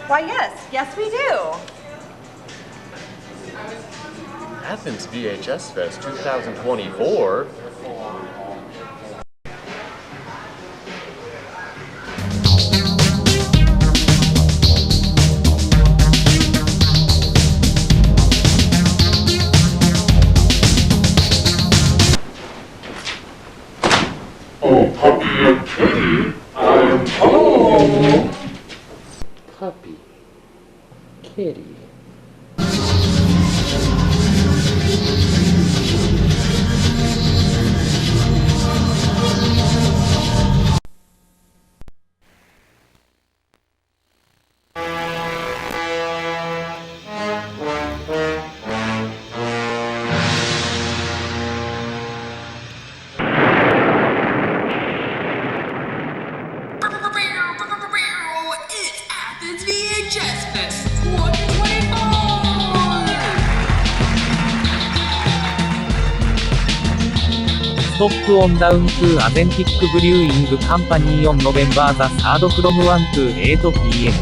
Why, yes, we do. Athens VHS Fest 2024. Oh, puppy and kitty, I'm home. Puppy. Kitty. Stop on down to Authentic Brewing Company on November the 3rd from 1 to 8 p.m.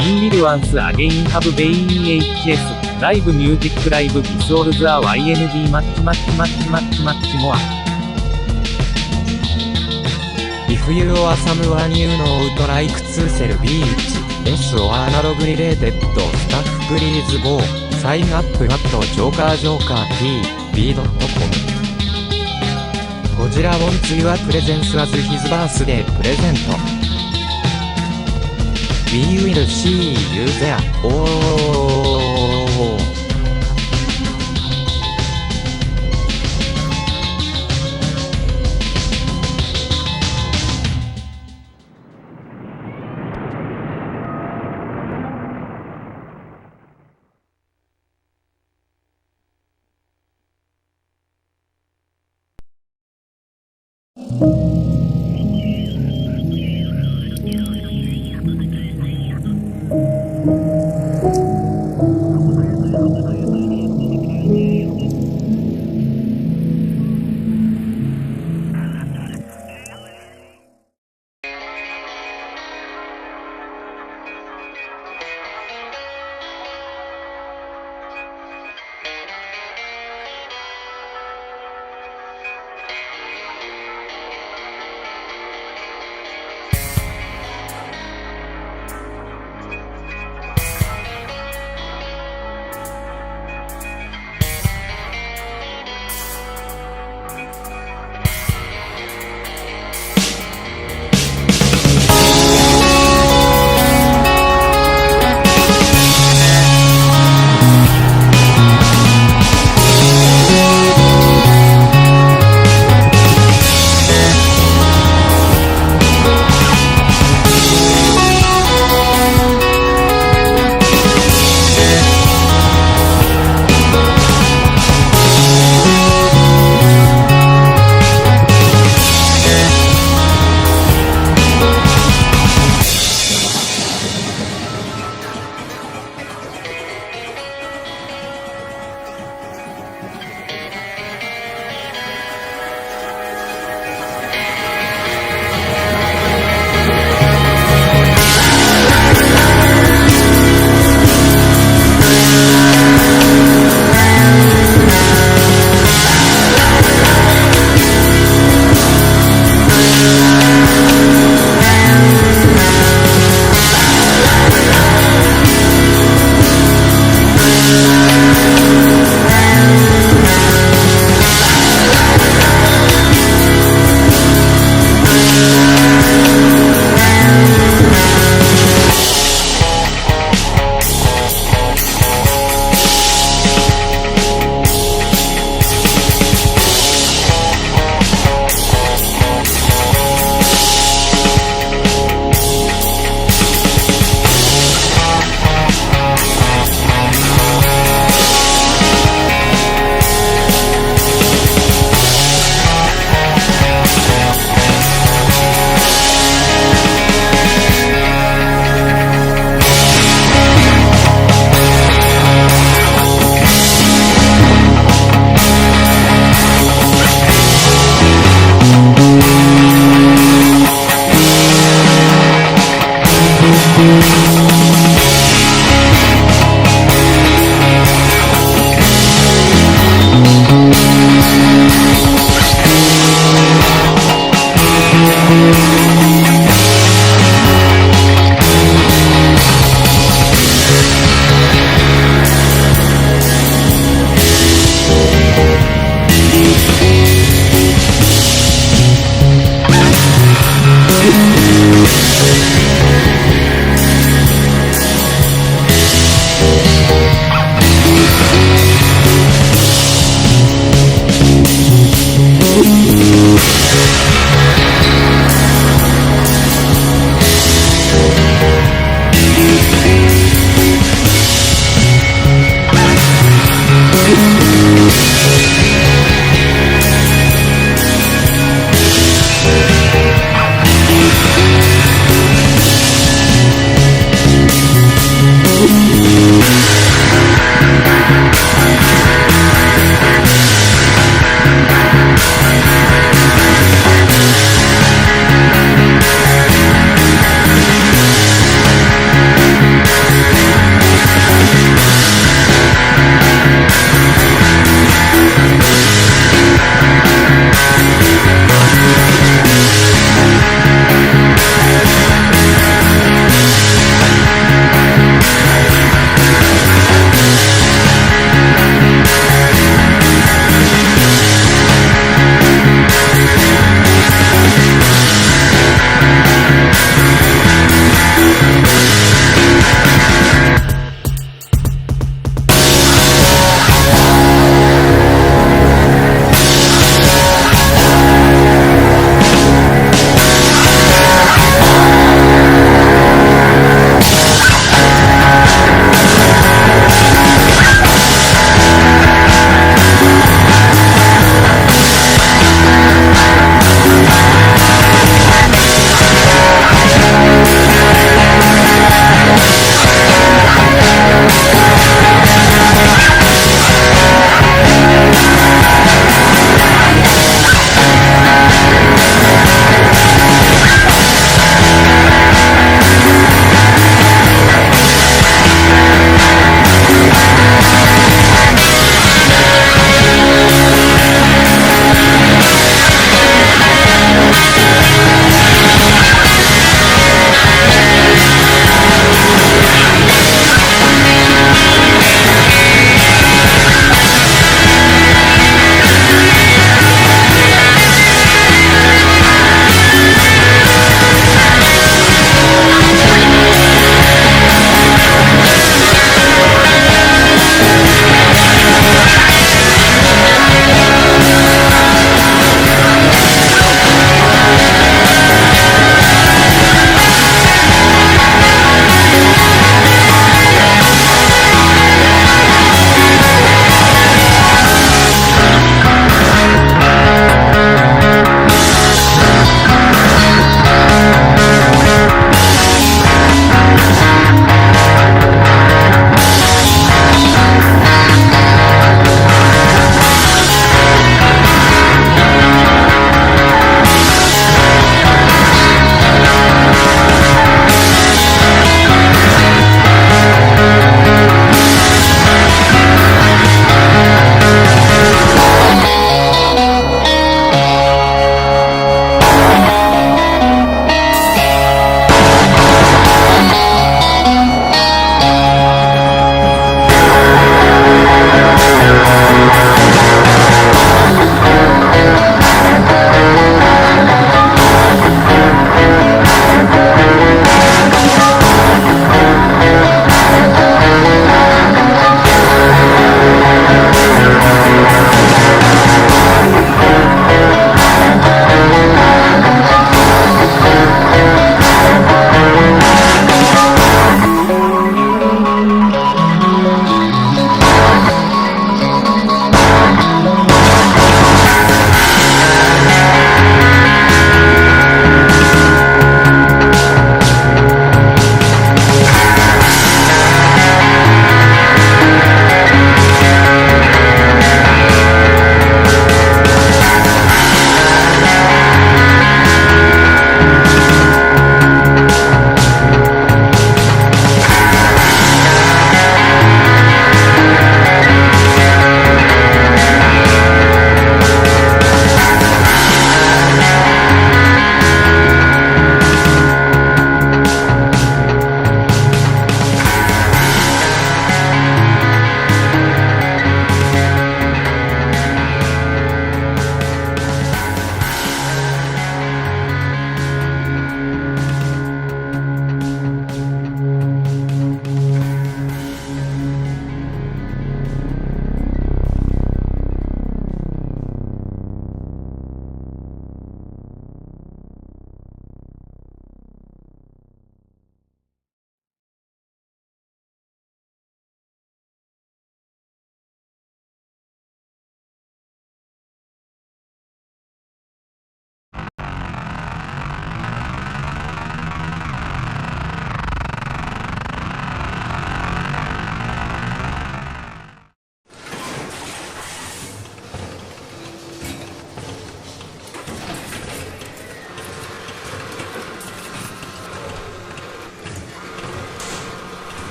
We will once again have VHS, live music, live visuals, a YND much more. If you or someone you know would like to sell beach, S or analog related stuff, please go. Sign up at JOKERJOKERtv.com. Godzilla wants your presence as his birthday present. We will see you there. Oh.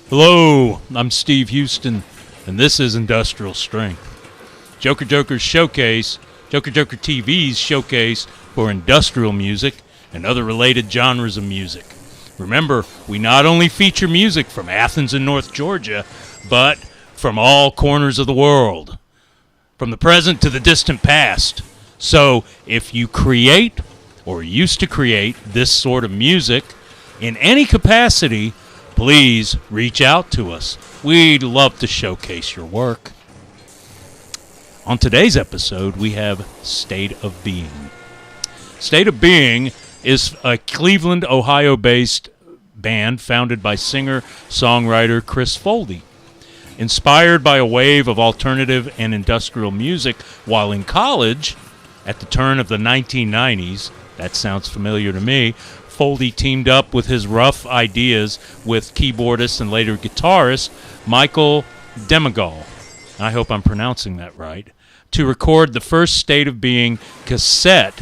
Hello, I'm Steve Houston, and this is Industrial Strength. Joker Joker's showcase, Joker Joker TV's showcase for industrial music and other related genres of music. Remember, we not only feature music from Athens and North Georgia, but from all corners of the world, from the present to the distant past. So, if you create or used to create this sort of music in any capacity, please reach out to us. We'd love to showcase your work. On today's episode, we have State of Being. State of Being is a Cleveland, Ohio-based band founded by singer-songwriter Chris Foldy. Inspired by a wave of alternative and industrial music while in college, at the turn of the 1990s, that sounds familiar to me, Foldy teamed up with his rough ideas with keyboardist and later guitarist Michael Demagol, I hope I'm pronouncing that right, to record the first State of Being cassette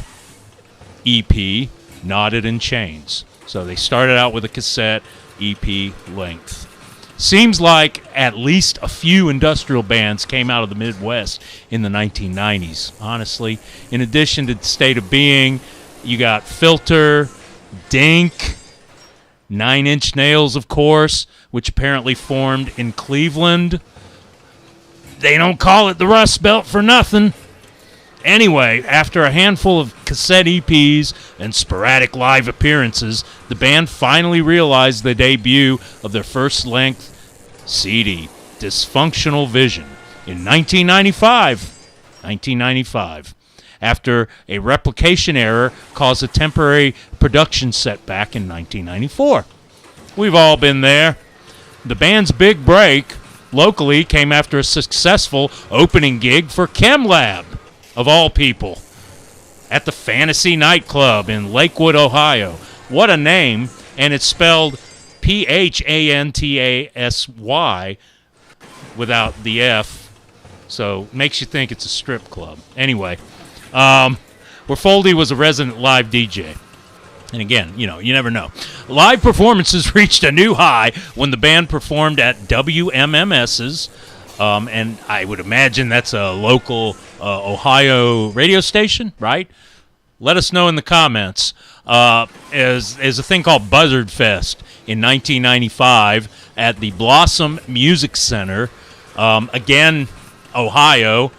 EP, Knotted in Chains. So they started out with a cassette EP length. Seems like at least a few industrial bands came out of the Midwest in the 1990s, honestly. In addition to State of Being, you got Filter, Dink, 9 Inch Nails, of course, which apparently formed in Cleveland. They don't call it the Rust Belt for nothing. Anyway, after a handful of cassette EPs and sporadic live appearances, the band finally realized the debut of their first-length CD, Dysfunctional Vision, in 1995. After a replication error caused a temporary production setback in 1994. We've all been there. The band's big break locally came after a successful opening gig for ChemLab, of all people, at the Fantasy Nightclub in Lakewood, Ohio. What a name, and it's spelled P-H-A-N-T-A-S-Y without the F, so makes you think it's a strip club. Anyway, where Foldy was a resident live DJ. And again, you never know. Live performances reached a new high when the band performed at WMMS's, and I would imagine that's a local Ohio radio station, right? Let us know in the comments. Is a thing called Buzzard Fest in 1995 at the Blossom Music Center. Again, Ohio.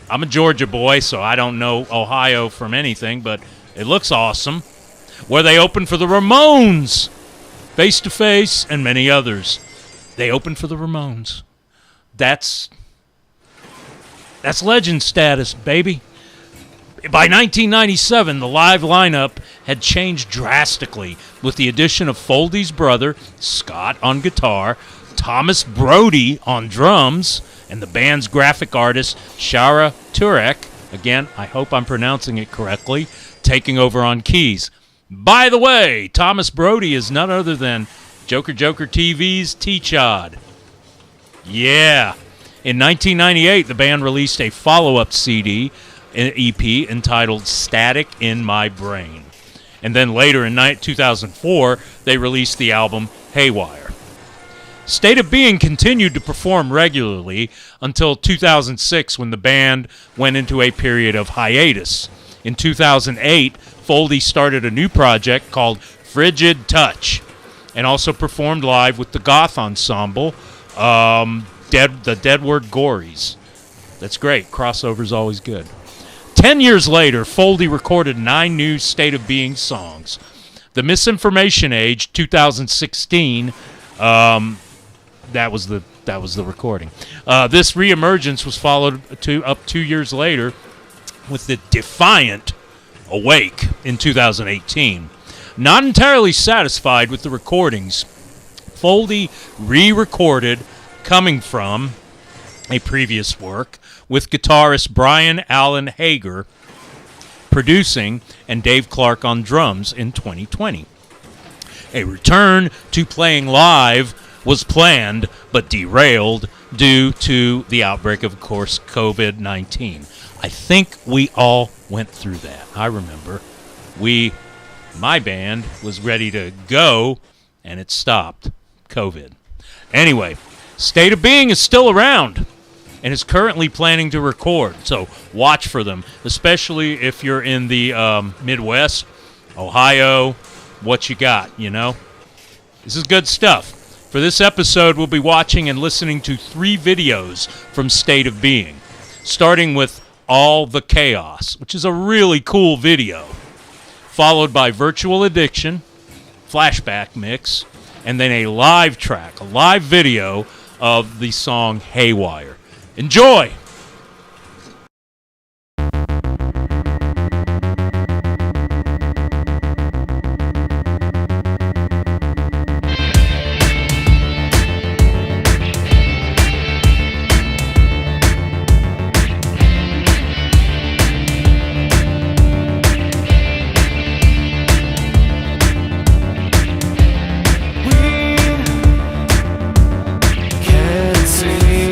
I'm a Georgia boy, so I don't know Ohio from anything, but it looks awesome. Where they opened for the Ramones, Face to Face, and many others. They opened for the Ramones. That's legend status, baby. By 1997, the live lineup had changed drastically with the addition of Foldy's brother, Scott, on guitar, Thomas Brody on drums, and the band's graphic artist, Shara Turek, again, I hope I'm pronouncing it correctly, taking over on keys. By the way, Thomas Brody is none other than Joker Joker TV's T-Chod. Yeah. In 1998, the band released a follow-up CD, an EP, entitled Static in My Brain. And then later in 2004, they released the album Haywire. State of Being continued to perform regularly until 2006 when the band went into a period of hiatus. In 2008, Foldy started a new project called Frigid Touch and also performed live with the goth ensemble, the Deadward Gories. That's great. Crossover's always good. 10 years later, Foldy recorded 9 new State of Being songs. The Misinformation Age, 2016, that was the recording. This reemergence was followed up 2 years later with the Defiant Awake in 2018. Not entirely satisfied with the recordings, Foldy re-recorded Coming From, a previous work, with guitarist Brian Allen Hager producing and Dave Clark on drums in 2020. A return to playing live was planned but derailed due to the outbreak of course, COVID-19. I think we all went through that. I remember. My band was ready to go, and it stopped. COVID. Anyway, State of Being is still around and is currently planning to record. So watch for them, especially if you're in the Midwest, Ohio, what you got, you know? This is good stuff. For this episode, we'll be watching and listening to 3 videos from State of Being, starting with All the Chaos, which is a really cool video, followed by Virtual Addiction, Flashback Mix, and then a live track, a live video of the song Haywire. Enjoy! Can't see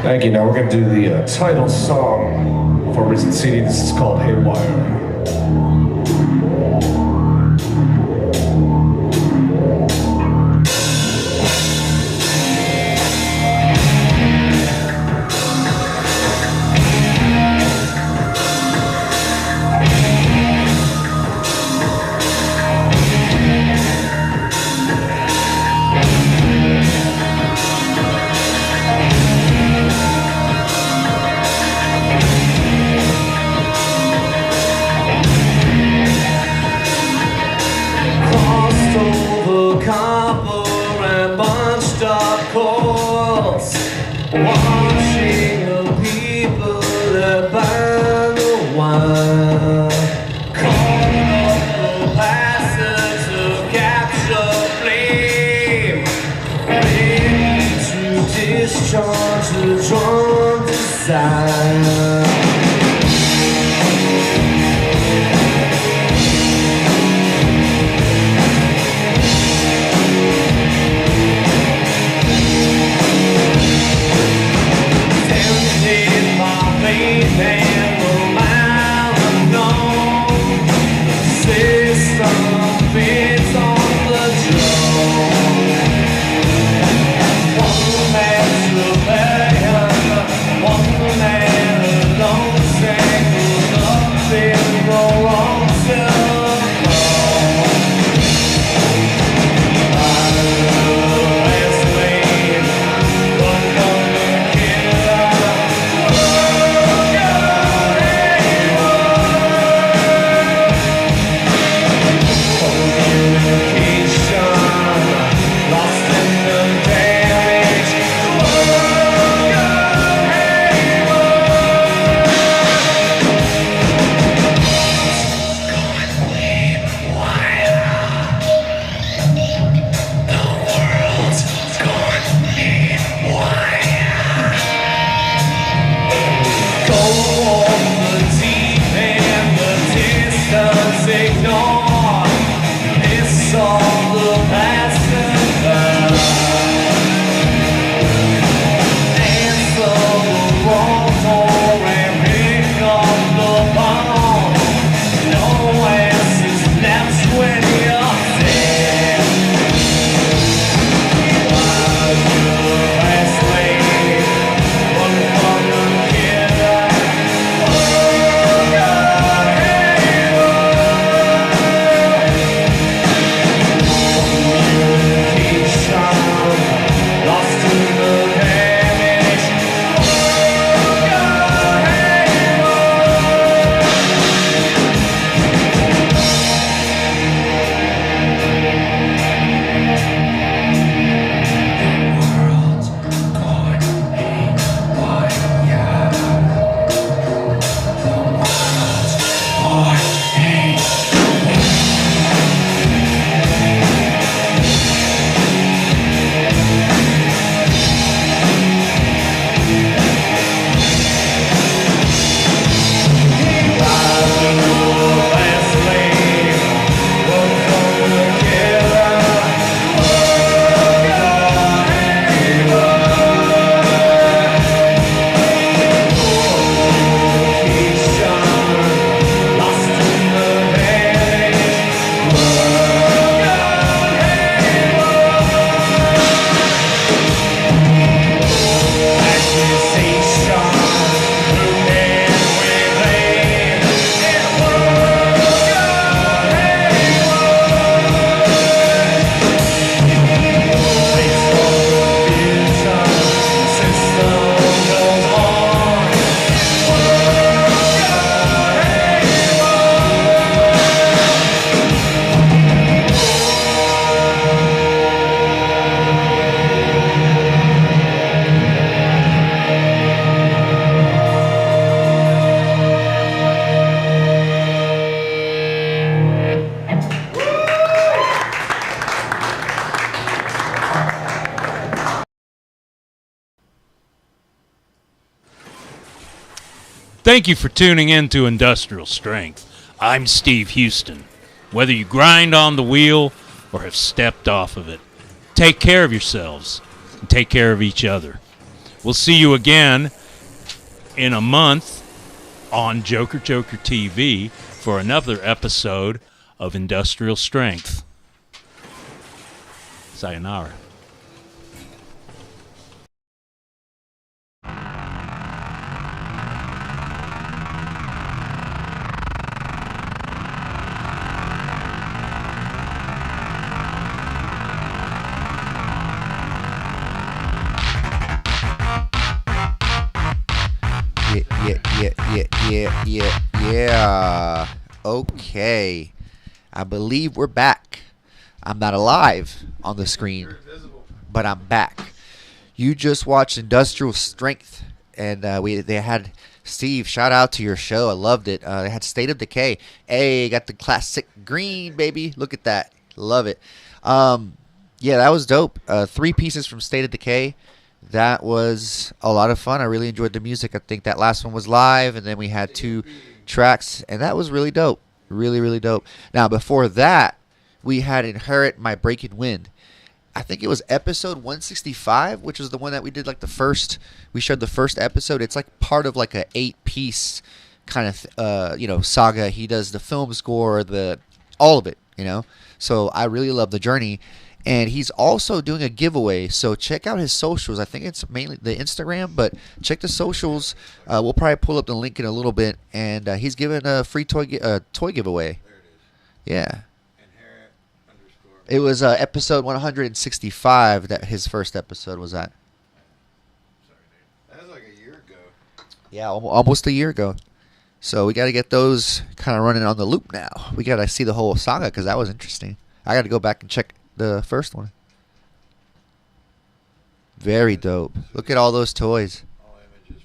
Thank you. Now we're going to do the title song for recent CD. This is called Haywire. Watching the people that burn the wine, calling up the passage to capture flame, ready to discharge the drunk desire. Thank you for tuning in to Industrial Strength. I'm Steve Houston. Whether you grind on the wheel or have stepped off of it, take care of yourselves and take care of each other. We'll see you again in a month on Joker Joker TV for another episode of Industrial Strength. Sayonara. Yeah. Okay. I believe we're back. I'm not alive on the screen, but I'm back. You just watched Industrial Strength, and they had Steve. Shout out to your show. I loved it. They had State of Decay. Hey, got the classic green, baby. Look at that. Love it. Yeah, that was dope. 3 pieces from State of Decay. That was a lot of fun. I really enjoyed the music. I think that last one was live, and then we had 2 tracks, and that was really dope. Really, really dope. Now, before that, we had Inherit My Breaking Wind. I think it was episode 165, which was the one that we did we showed the first episode. It's like part of like a 8-piece kind of, saga. He does the film score, all of it, So I really love the journey. And he's also doing a giveaway, so check out his socials. I think it's mainly the Instagram, but check the socials. We'll probably pull up the link in a little bit, and he's giving a free toy giveaway. There it is. Yeah. It was episode 165 that his first episode was at. Sorry, dude. That was like a year ago. Yeah, almost a year ago. So we got to get those kind of running on the loop now. We got to see the whole saga because that was interesting. I got to go back and check the first one. Very dope. Look at all those toys.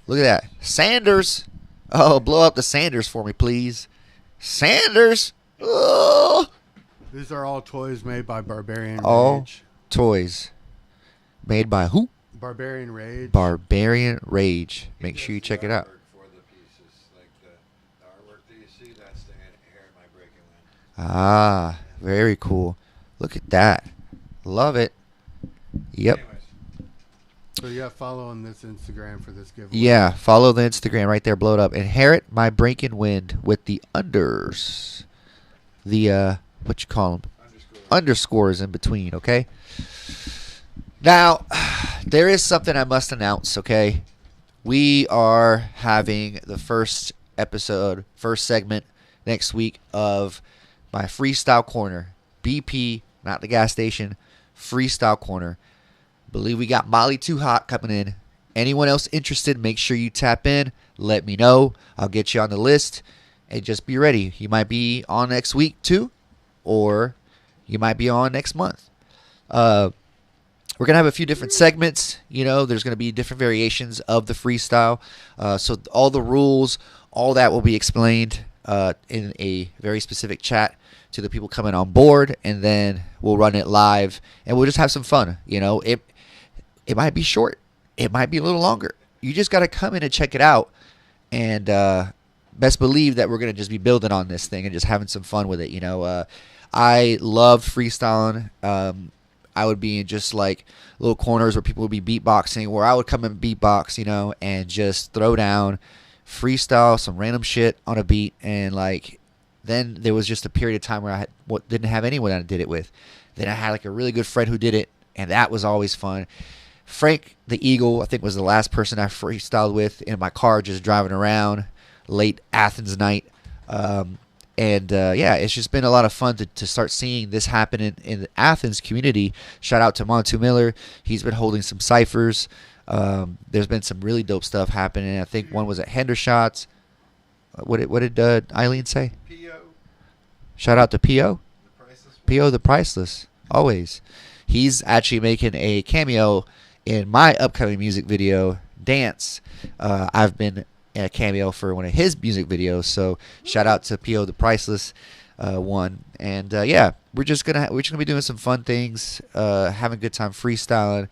Look at that. Sanders. Oh, blow up the Sanders for me, please. Sanders. Oh. These are all toys made by Barbarian All Rage. toys made by who? Barbarian Rage. Barbarian Rage. Make sure you check it out. Ah, very cool. Look at that. Love it. Yep. Anyways, so you got to follow on this Instagram for this giveaway. Yeah, follow the Instagram right there. Blow it up. Inherit My Breaking Wind with the unders. The, what you call them? Underscores in between, okay? Now, there is something I must announce, okay? We are having the first segment next week of my Freestyle Corner. BP, not the gas station, Freestyle Corner. Believe we got Molly Too Hot coming in. Anyone else interested, make sure you tap in. Let me know. I'll get you on the list. And just be ready. You might be on next week too, or you might be on next month. We're going to have a few different segments. There's going to be different variations of the freestyle. So all the rules, all that will be explained in a very specific chat to the people coming on board, and then we'll run it live, and we'll just have some fun. It might be short, it might be a little longer. You just got to come in and check it out, and best believe that we're going to just be building on this thing and just having some fun with it. I love freestyling. I would be in just like little corners where people would be beatboxing, where I would come and beatbox, and just throw down, freestyle some random shit on a beat, and then there was just a period of time where I didn't have anyone I did it with. Then I had a really good friend who did it, and that was always fun. Frank the Eagle, I think, was the last person I freestyled with in my car just driving around late Athens night. Yeah, it's just been a lot of fun to start seeing this happen in the Athens community. Shout out to Montu Miller. He's been holding some ciphers. There's been some really dope stuff happening. I think one was at Hendershots. What did Eileen say? P.O. Shout out to P.O. P.O. the Priceless. Always. He's actually making a cameo in my upcoming music video, Dance. I've been a cameo for one of his music videos, so shout out to P.O. the Priceless one. And yeah, we're just gonna be doing some fun things, having a good time freestyling.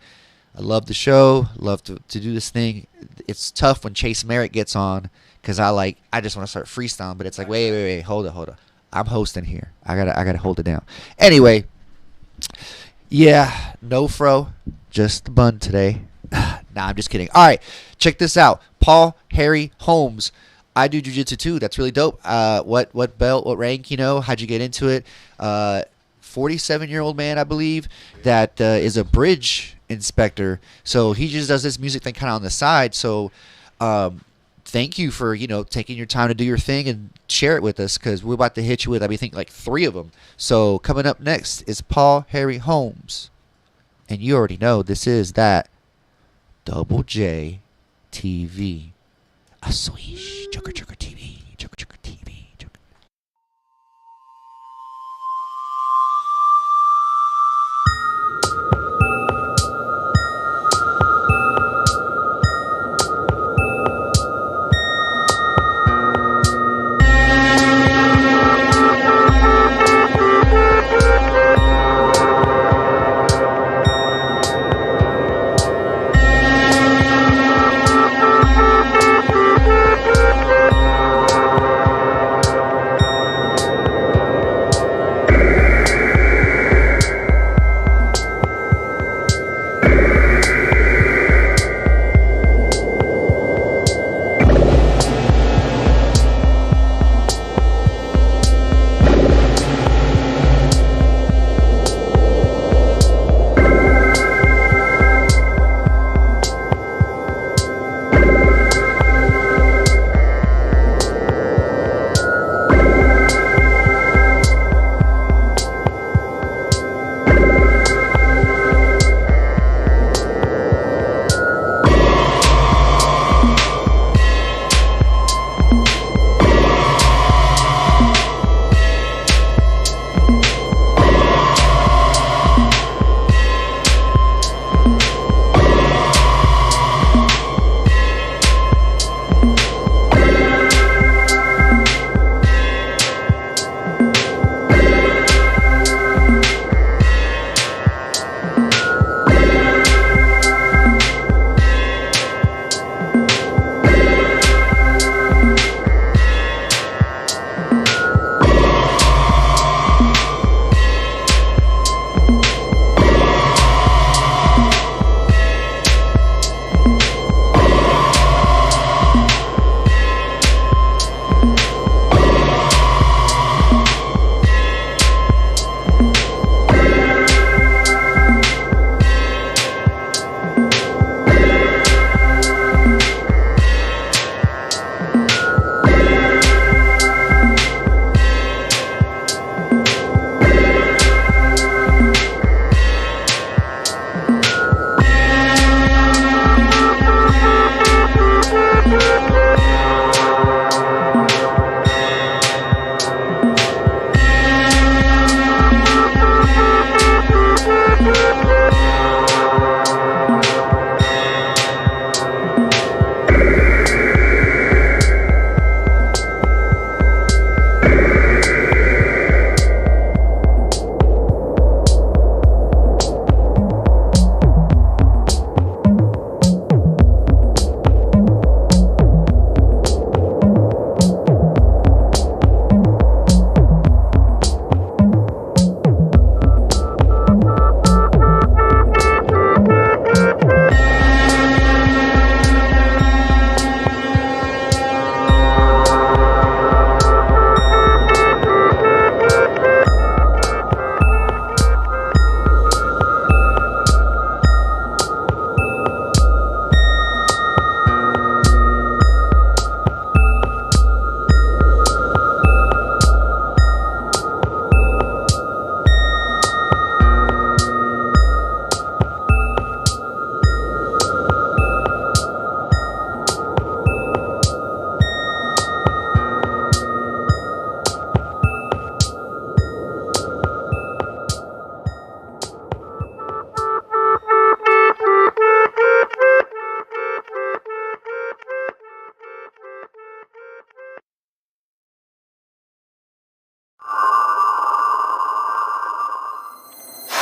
I love the show, love to do this thing. It's tough when Chase Merritt gets on, because I just want to start freestyling, but it's like, wait, hold up. I'm hosting here. I gotta hold it down. Anyway, yeah, no fro, just the bun today. Nah, I'm just kidding. All right, check this out. Paul Harry Holmes. I do jiu-jitsu too. That's really dope. What belt, what rank, you know? How'd you get into it? 47-year-old man, I believe, that is a bridge inspector. So he just does this music thing kind of on the side. So thank you for, you know, taking your time to do your thing and share it with us, because we're about to hit you with, I think, like 3 of them. So coming up next is Paul Harry Holmes. And you already know this is that Double J TV. A swish. Joker TV. Joker TV. Joker.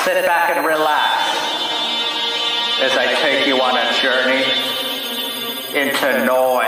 Sit back and relax as I take you on a journey into noise.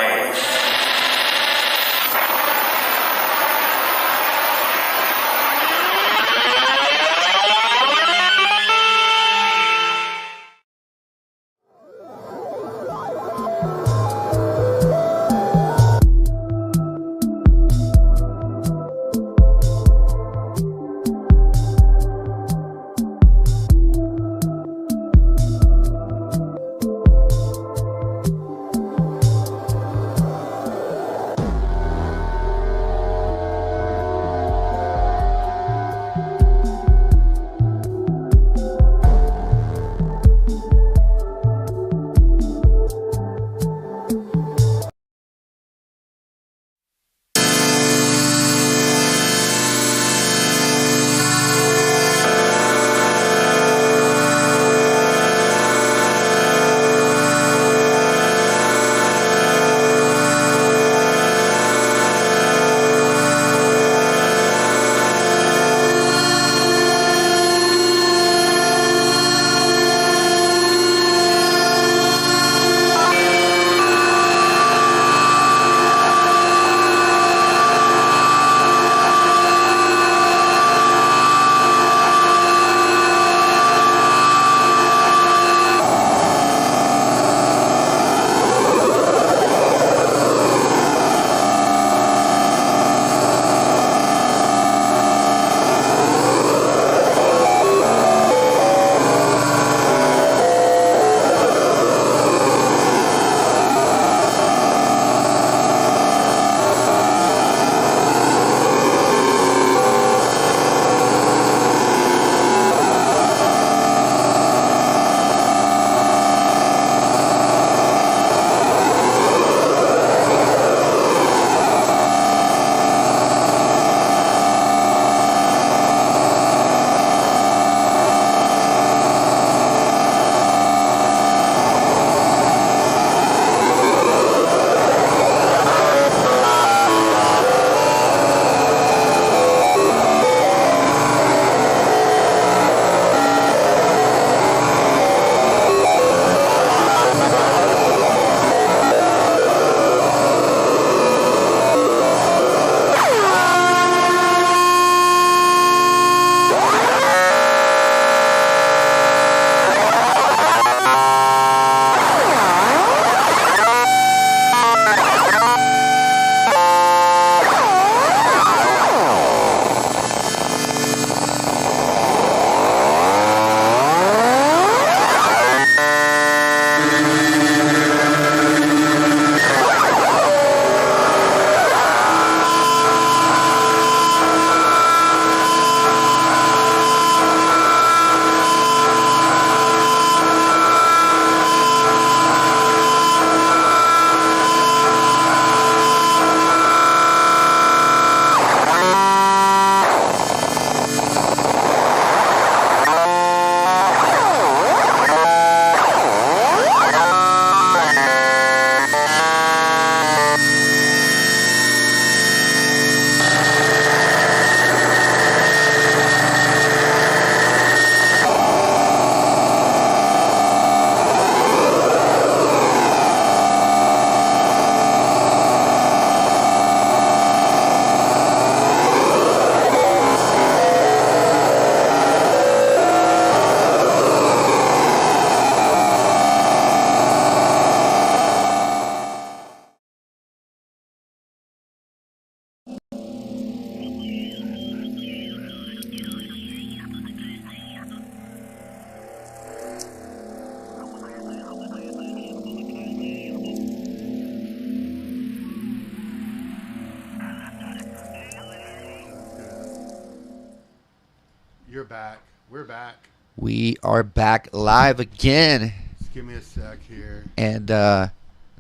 back. We're back. We are back live again. Just give me a sec here. And,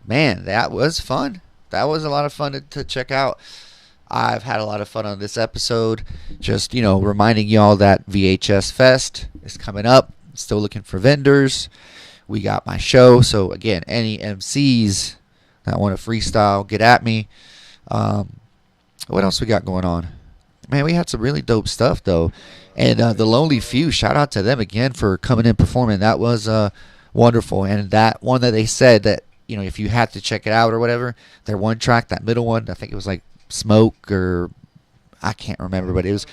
man, that was fun. That was a lot of fun to check out. I've had a lot of fun on this episode. Just, reminding y'all that VHS Fest is coming up. Still looking for vendors. We got my show. So, again, any MCs that want to freestyle, get at me. What else we got going on? Man, we had some really dope stuff, though. And The Lonely Few, shout out to them again for coming in performing. That was wonderful. And that one that they said that, if you had to check it out or whatever, their one track, that middle one, I think it was like Smoke or I can't remember, but it was.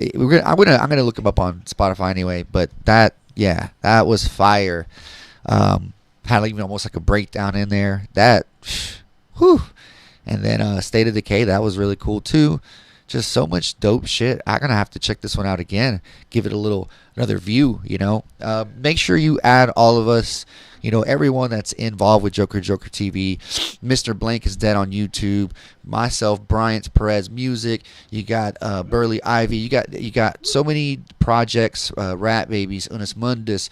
I'm gonna look them up on Spotify anyway. But that was fire. Had even almost like a breakdown in there. That, whew. And then State of Decay, that was really cool too. Just so much dope shit. I'm gonna have to check this one out again. Give it another view. Make sure you add all of us. Everyone that's involved with Joker TV. Mr. Blank is Dead on YouTube. Myself, Bryant Perez Music. You got Burley Ivy. You got so many projects. Rat Babies, Unis Mundus.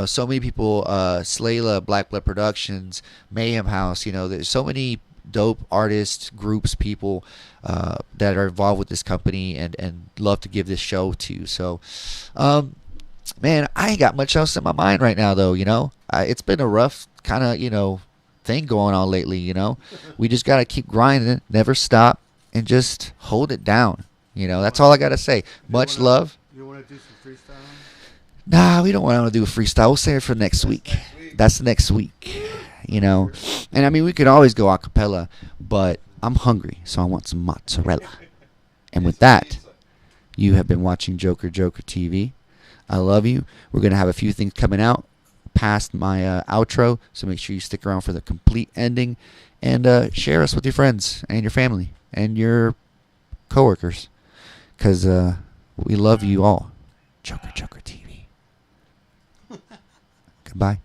So many people. Slayla, Black Blood Productions, Mayhem House. There's so many dope artists, groups, people that are involved with this company and love to give this show to. So, man, I ain't got much else in my mind right now, though. It's been a rough kind of thing going on lately. We just gotta keep grinding, never stop, and just hold it down. That's all I gotta say. Much love. You want to do some freestyle? Nah, we don't want to do a freestyle. We'll save it for next week. That's next week. And I mean, we could always go a cappella, but I'm hungry, so I want some mozzarella. And with that, you have been watching Joker TV. I love you. We're going to have a few things coming out past my outro, so make sure you stick around for the complete ending and share us with your friends and your family and your coworkers, because we love you all. Joker TV. Goodbye.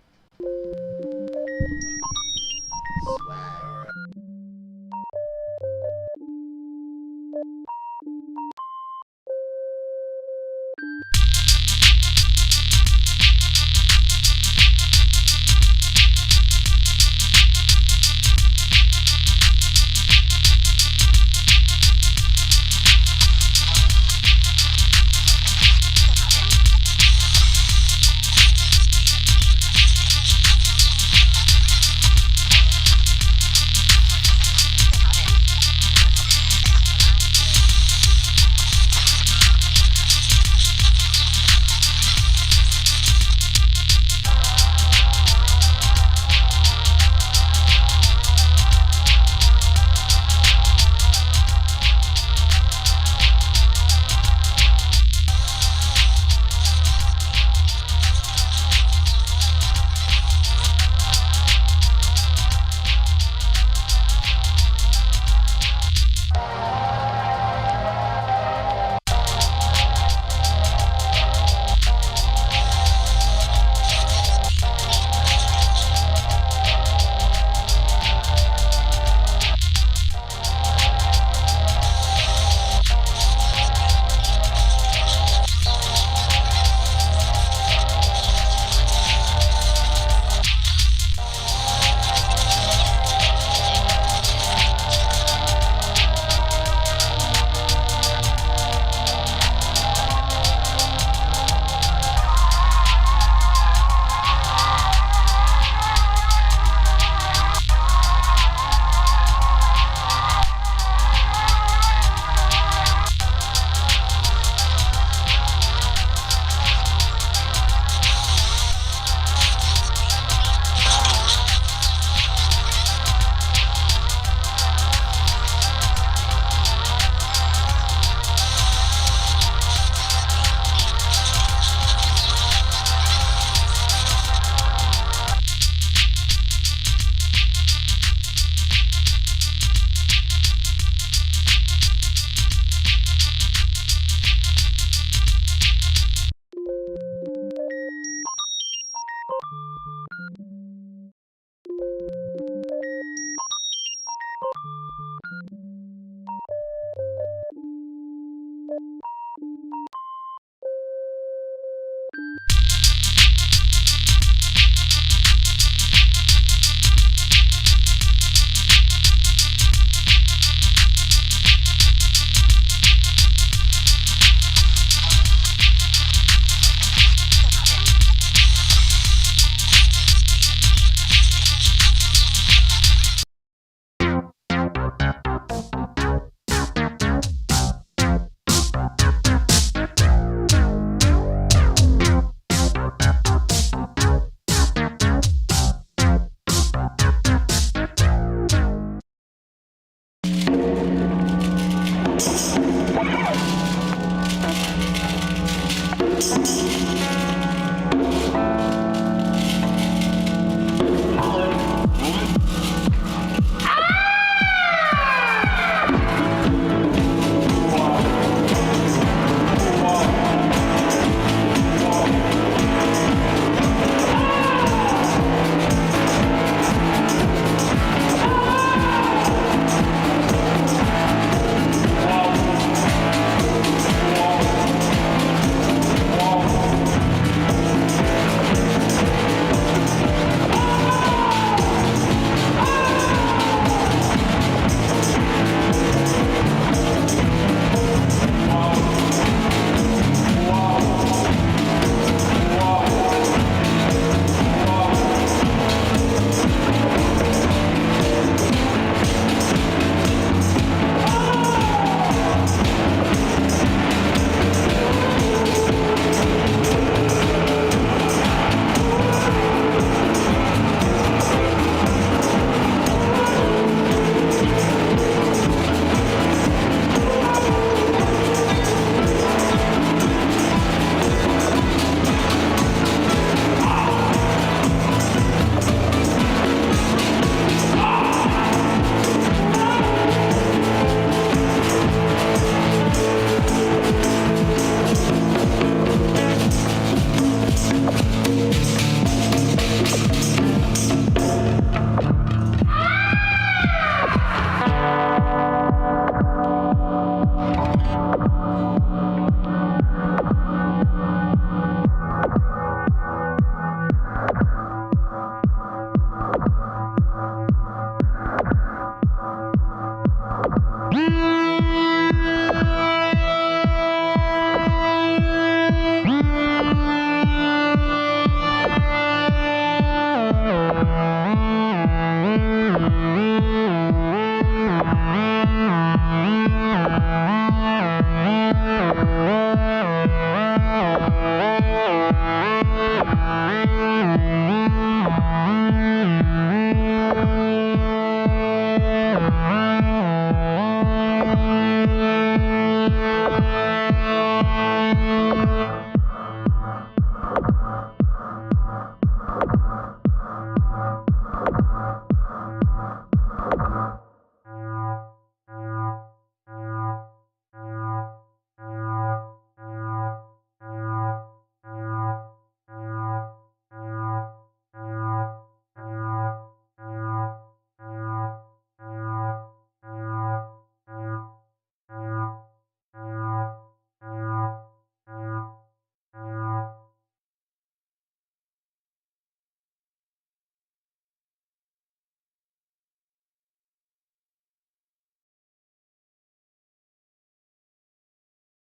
Thank